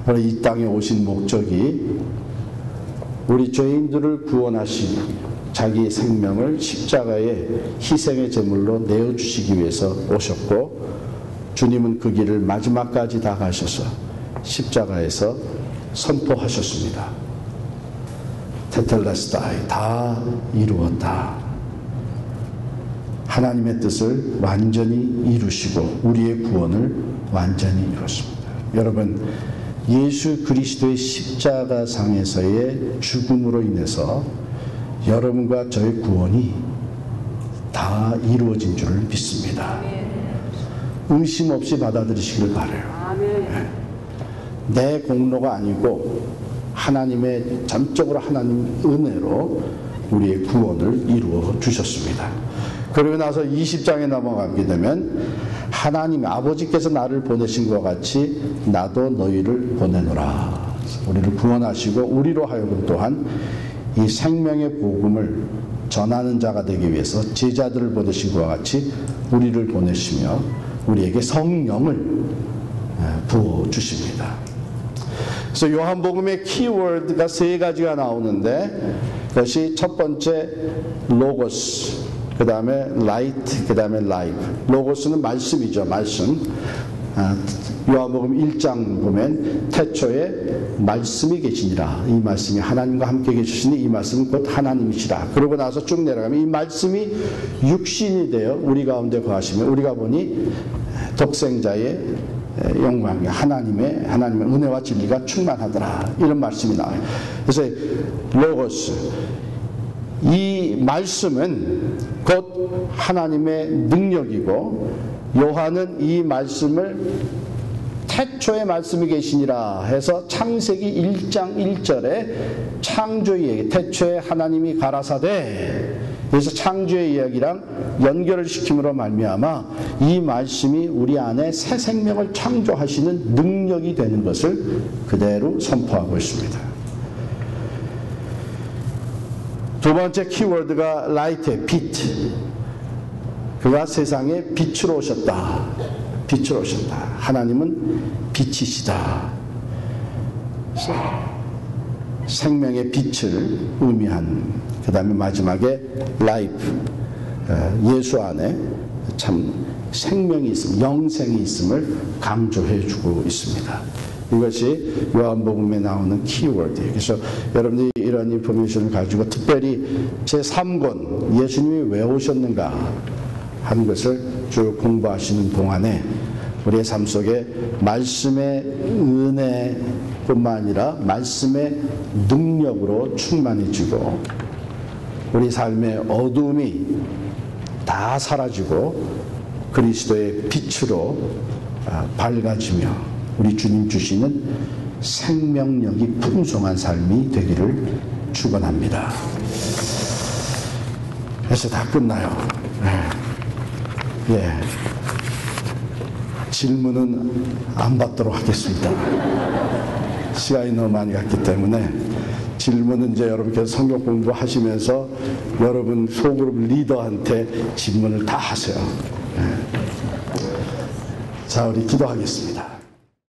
Speaker 1: 바로 이 땅에 오신 목적이 우리 죄인들을 구원하시고 자기의 생명을 십자가의 희생의 제물로 내어주시기 위해서 오셨고, 주님은 그 길을 마지막까지 다 가셔서 십자가에서 선포하셨습니다. 테텔레스타이, 다 이루었다. 하나님의 뜻을 완전히 이루시고 우리의 구원을 완전히 이루었습니다. 여러분, 예수 그리스도의 십자가상에서의 죽음으로 인해서 여러분과 저의 구원이 다 이루어진 줄을 믿습니다. 의심 없이 받아들이시길 바라요. 내 공로가 아니고 하나님의 전적으로 하나님 은혜로 우리의 구원을 이루어 주셨습니다. 그러고 나서 20장에 넘어가게 되면 하나님 아버지께서 나를 보내신 것 같이 나도 너희를 보내노라. 우리를 구원하시고 우리로 하여금 또한 이 생명의 복음을 전하는 자가 되기 위해서 제자들을 보내신 것과 같이 우리를 보내시며 우리에게 성령을 부어주십니다. 그래서 요한복음의 키워드가 세 가지가 나오는데 그것이 첫 번째 로고스, 그 다음에 라이트, 그 다음에 라이브. 로고스는 말씀이죠. 말씀. 요한복음 1장 보면 태초에 말씀이 계시니라. 이 말씀이 하나님과 함께 계시니 이 말씀은 곧 하나님이시라. 그러고 나서 쭉 내려가면 이 말씀이 육신이 되어 우리 가운데 거하시며 우리가 보니 독생자의 영광이 하나님의 은혜와 진리가 충만하더라. 이런 말씀이 나와요. 그래서 로고스, 이 말씀은 곧 하나님의 능력이고 요한은 이 말씀을 태초에 말씀이 계시니라 해서 창세기 1장 1절에 창조의 얘기, 태초에 하나님이 가라사대, 그래서 창조의 이야기랑 연결을 시킴으로 말미암아 이 말씀이 우리 안에 새 생명을 창조하시는 능력이 되는 것을 그대로 선포하고 있습니다. 두 번째 키워드가 라이트의 빛. 그가 세상에 빛으로 오셨다. 빛으로 오셨다. 하나님은 빛이시다. 생명의 빛을 의미한, 그 다음에 마지막에 라이프, 예수 안에 참 생명이 있음, 영생이 있음을 강조해 주고 있습니다. 이것이 요한복음에 나오는 키워드예요. 그래서 여러분들이 이런 인포메이션을 가지고 특별히 제3권 예수님이 왜 오셨는가 하는 것을 쭉 공부하시는 동안에 우리의 삶 속에 말씀의 은혜뿐만 아니라 말씀의 능력으로 충만해지고 우리 삶의 어두움이 다 사라지고 그리스도의 빛으로 밝아지며 우리 주님 주시는 생명력이 풍성한 삶이 되기를 축원합니다. 그래서 다 끝나요. 예. 질문은 안 받도록 하겠습니다. 시간이 너무 많이 갔기 때문에 질문은 이제 여러분께서 성경 공부하시면서 여러분 소그룹 리더한테 질문을 다 하세요. 예. 자, 우리 기도하겠습니다.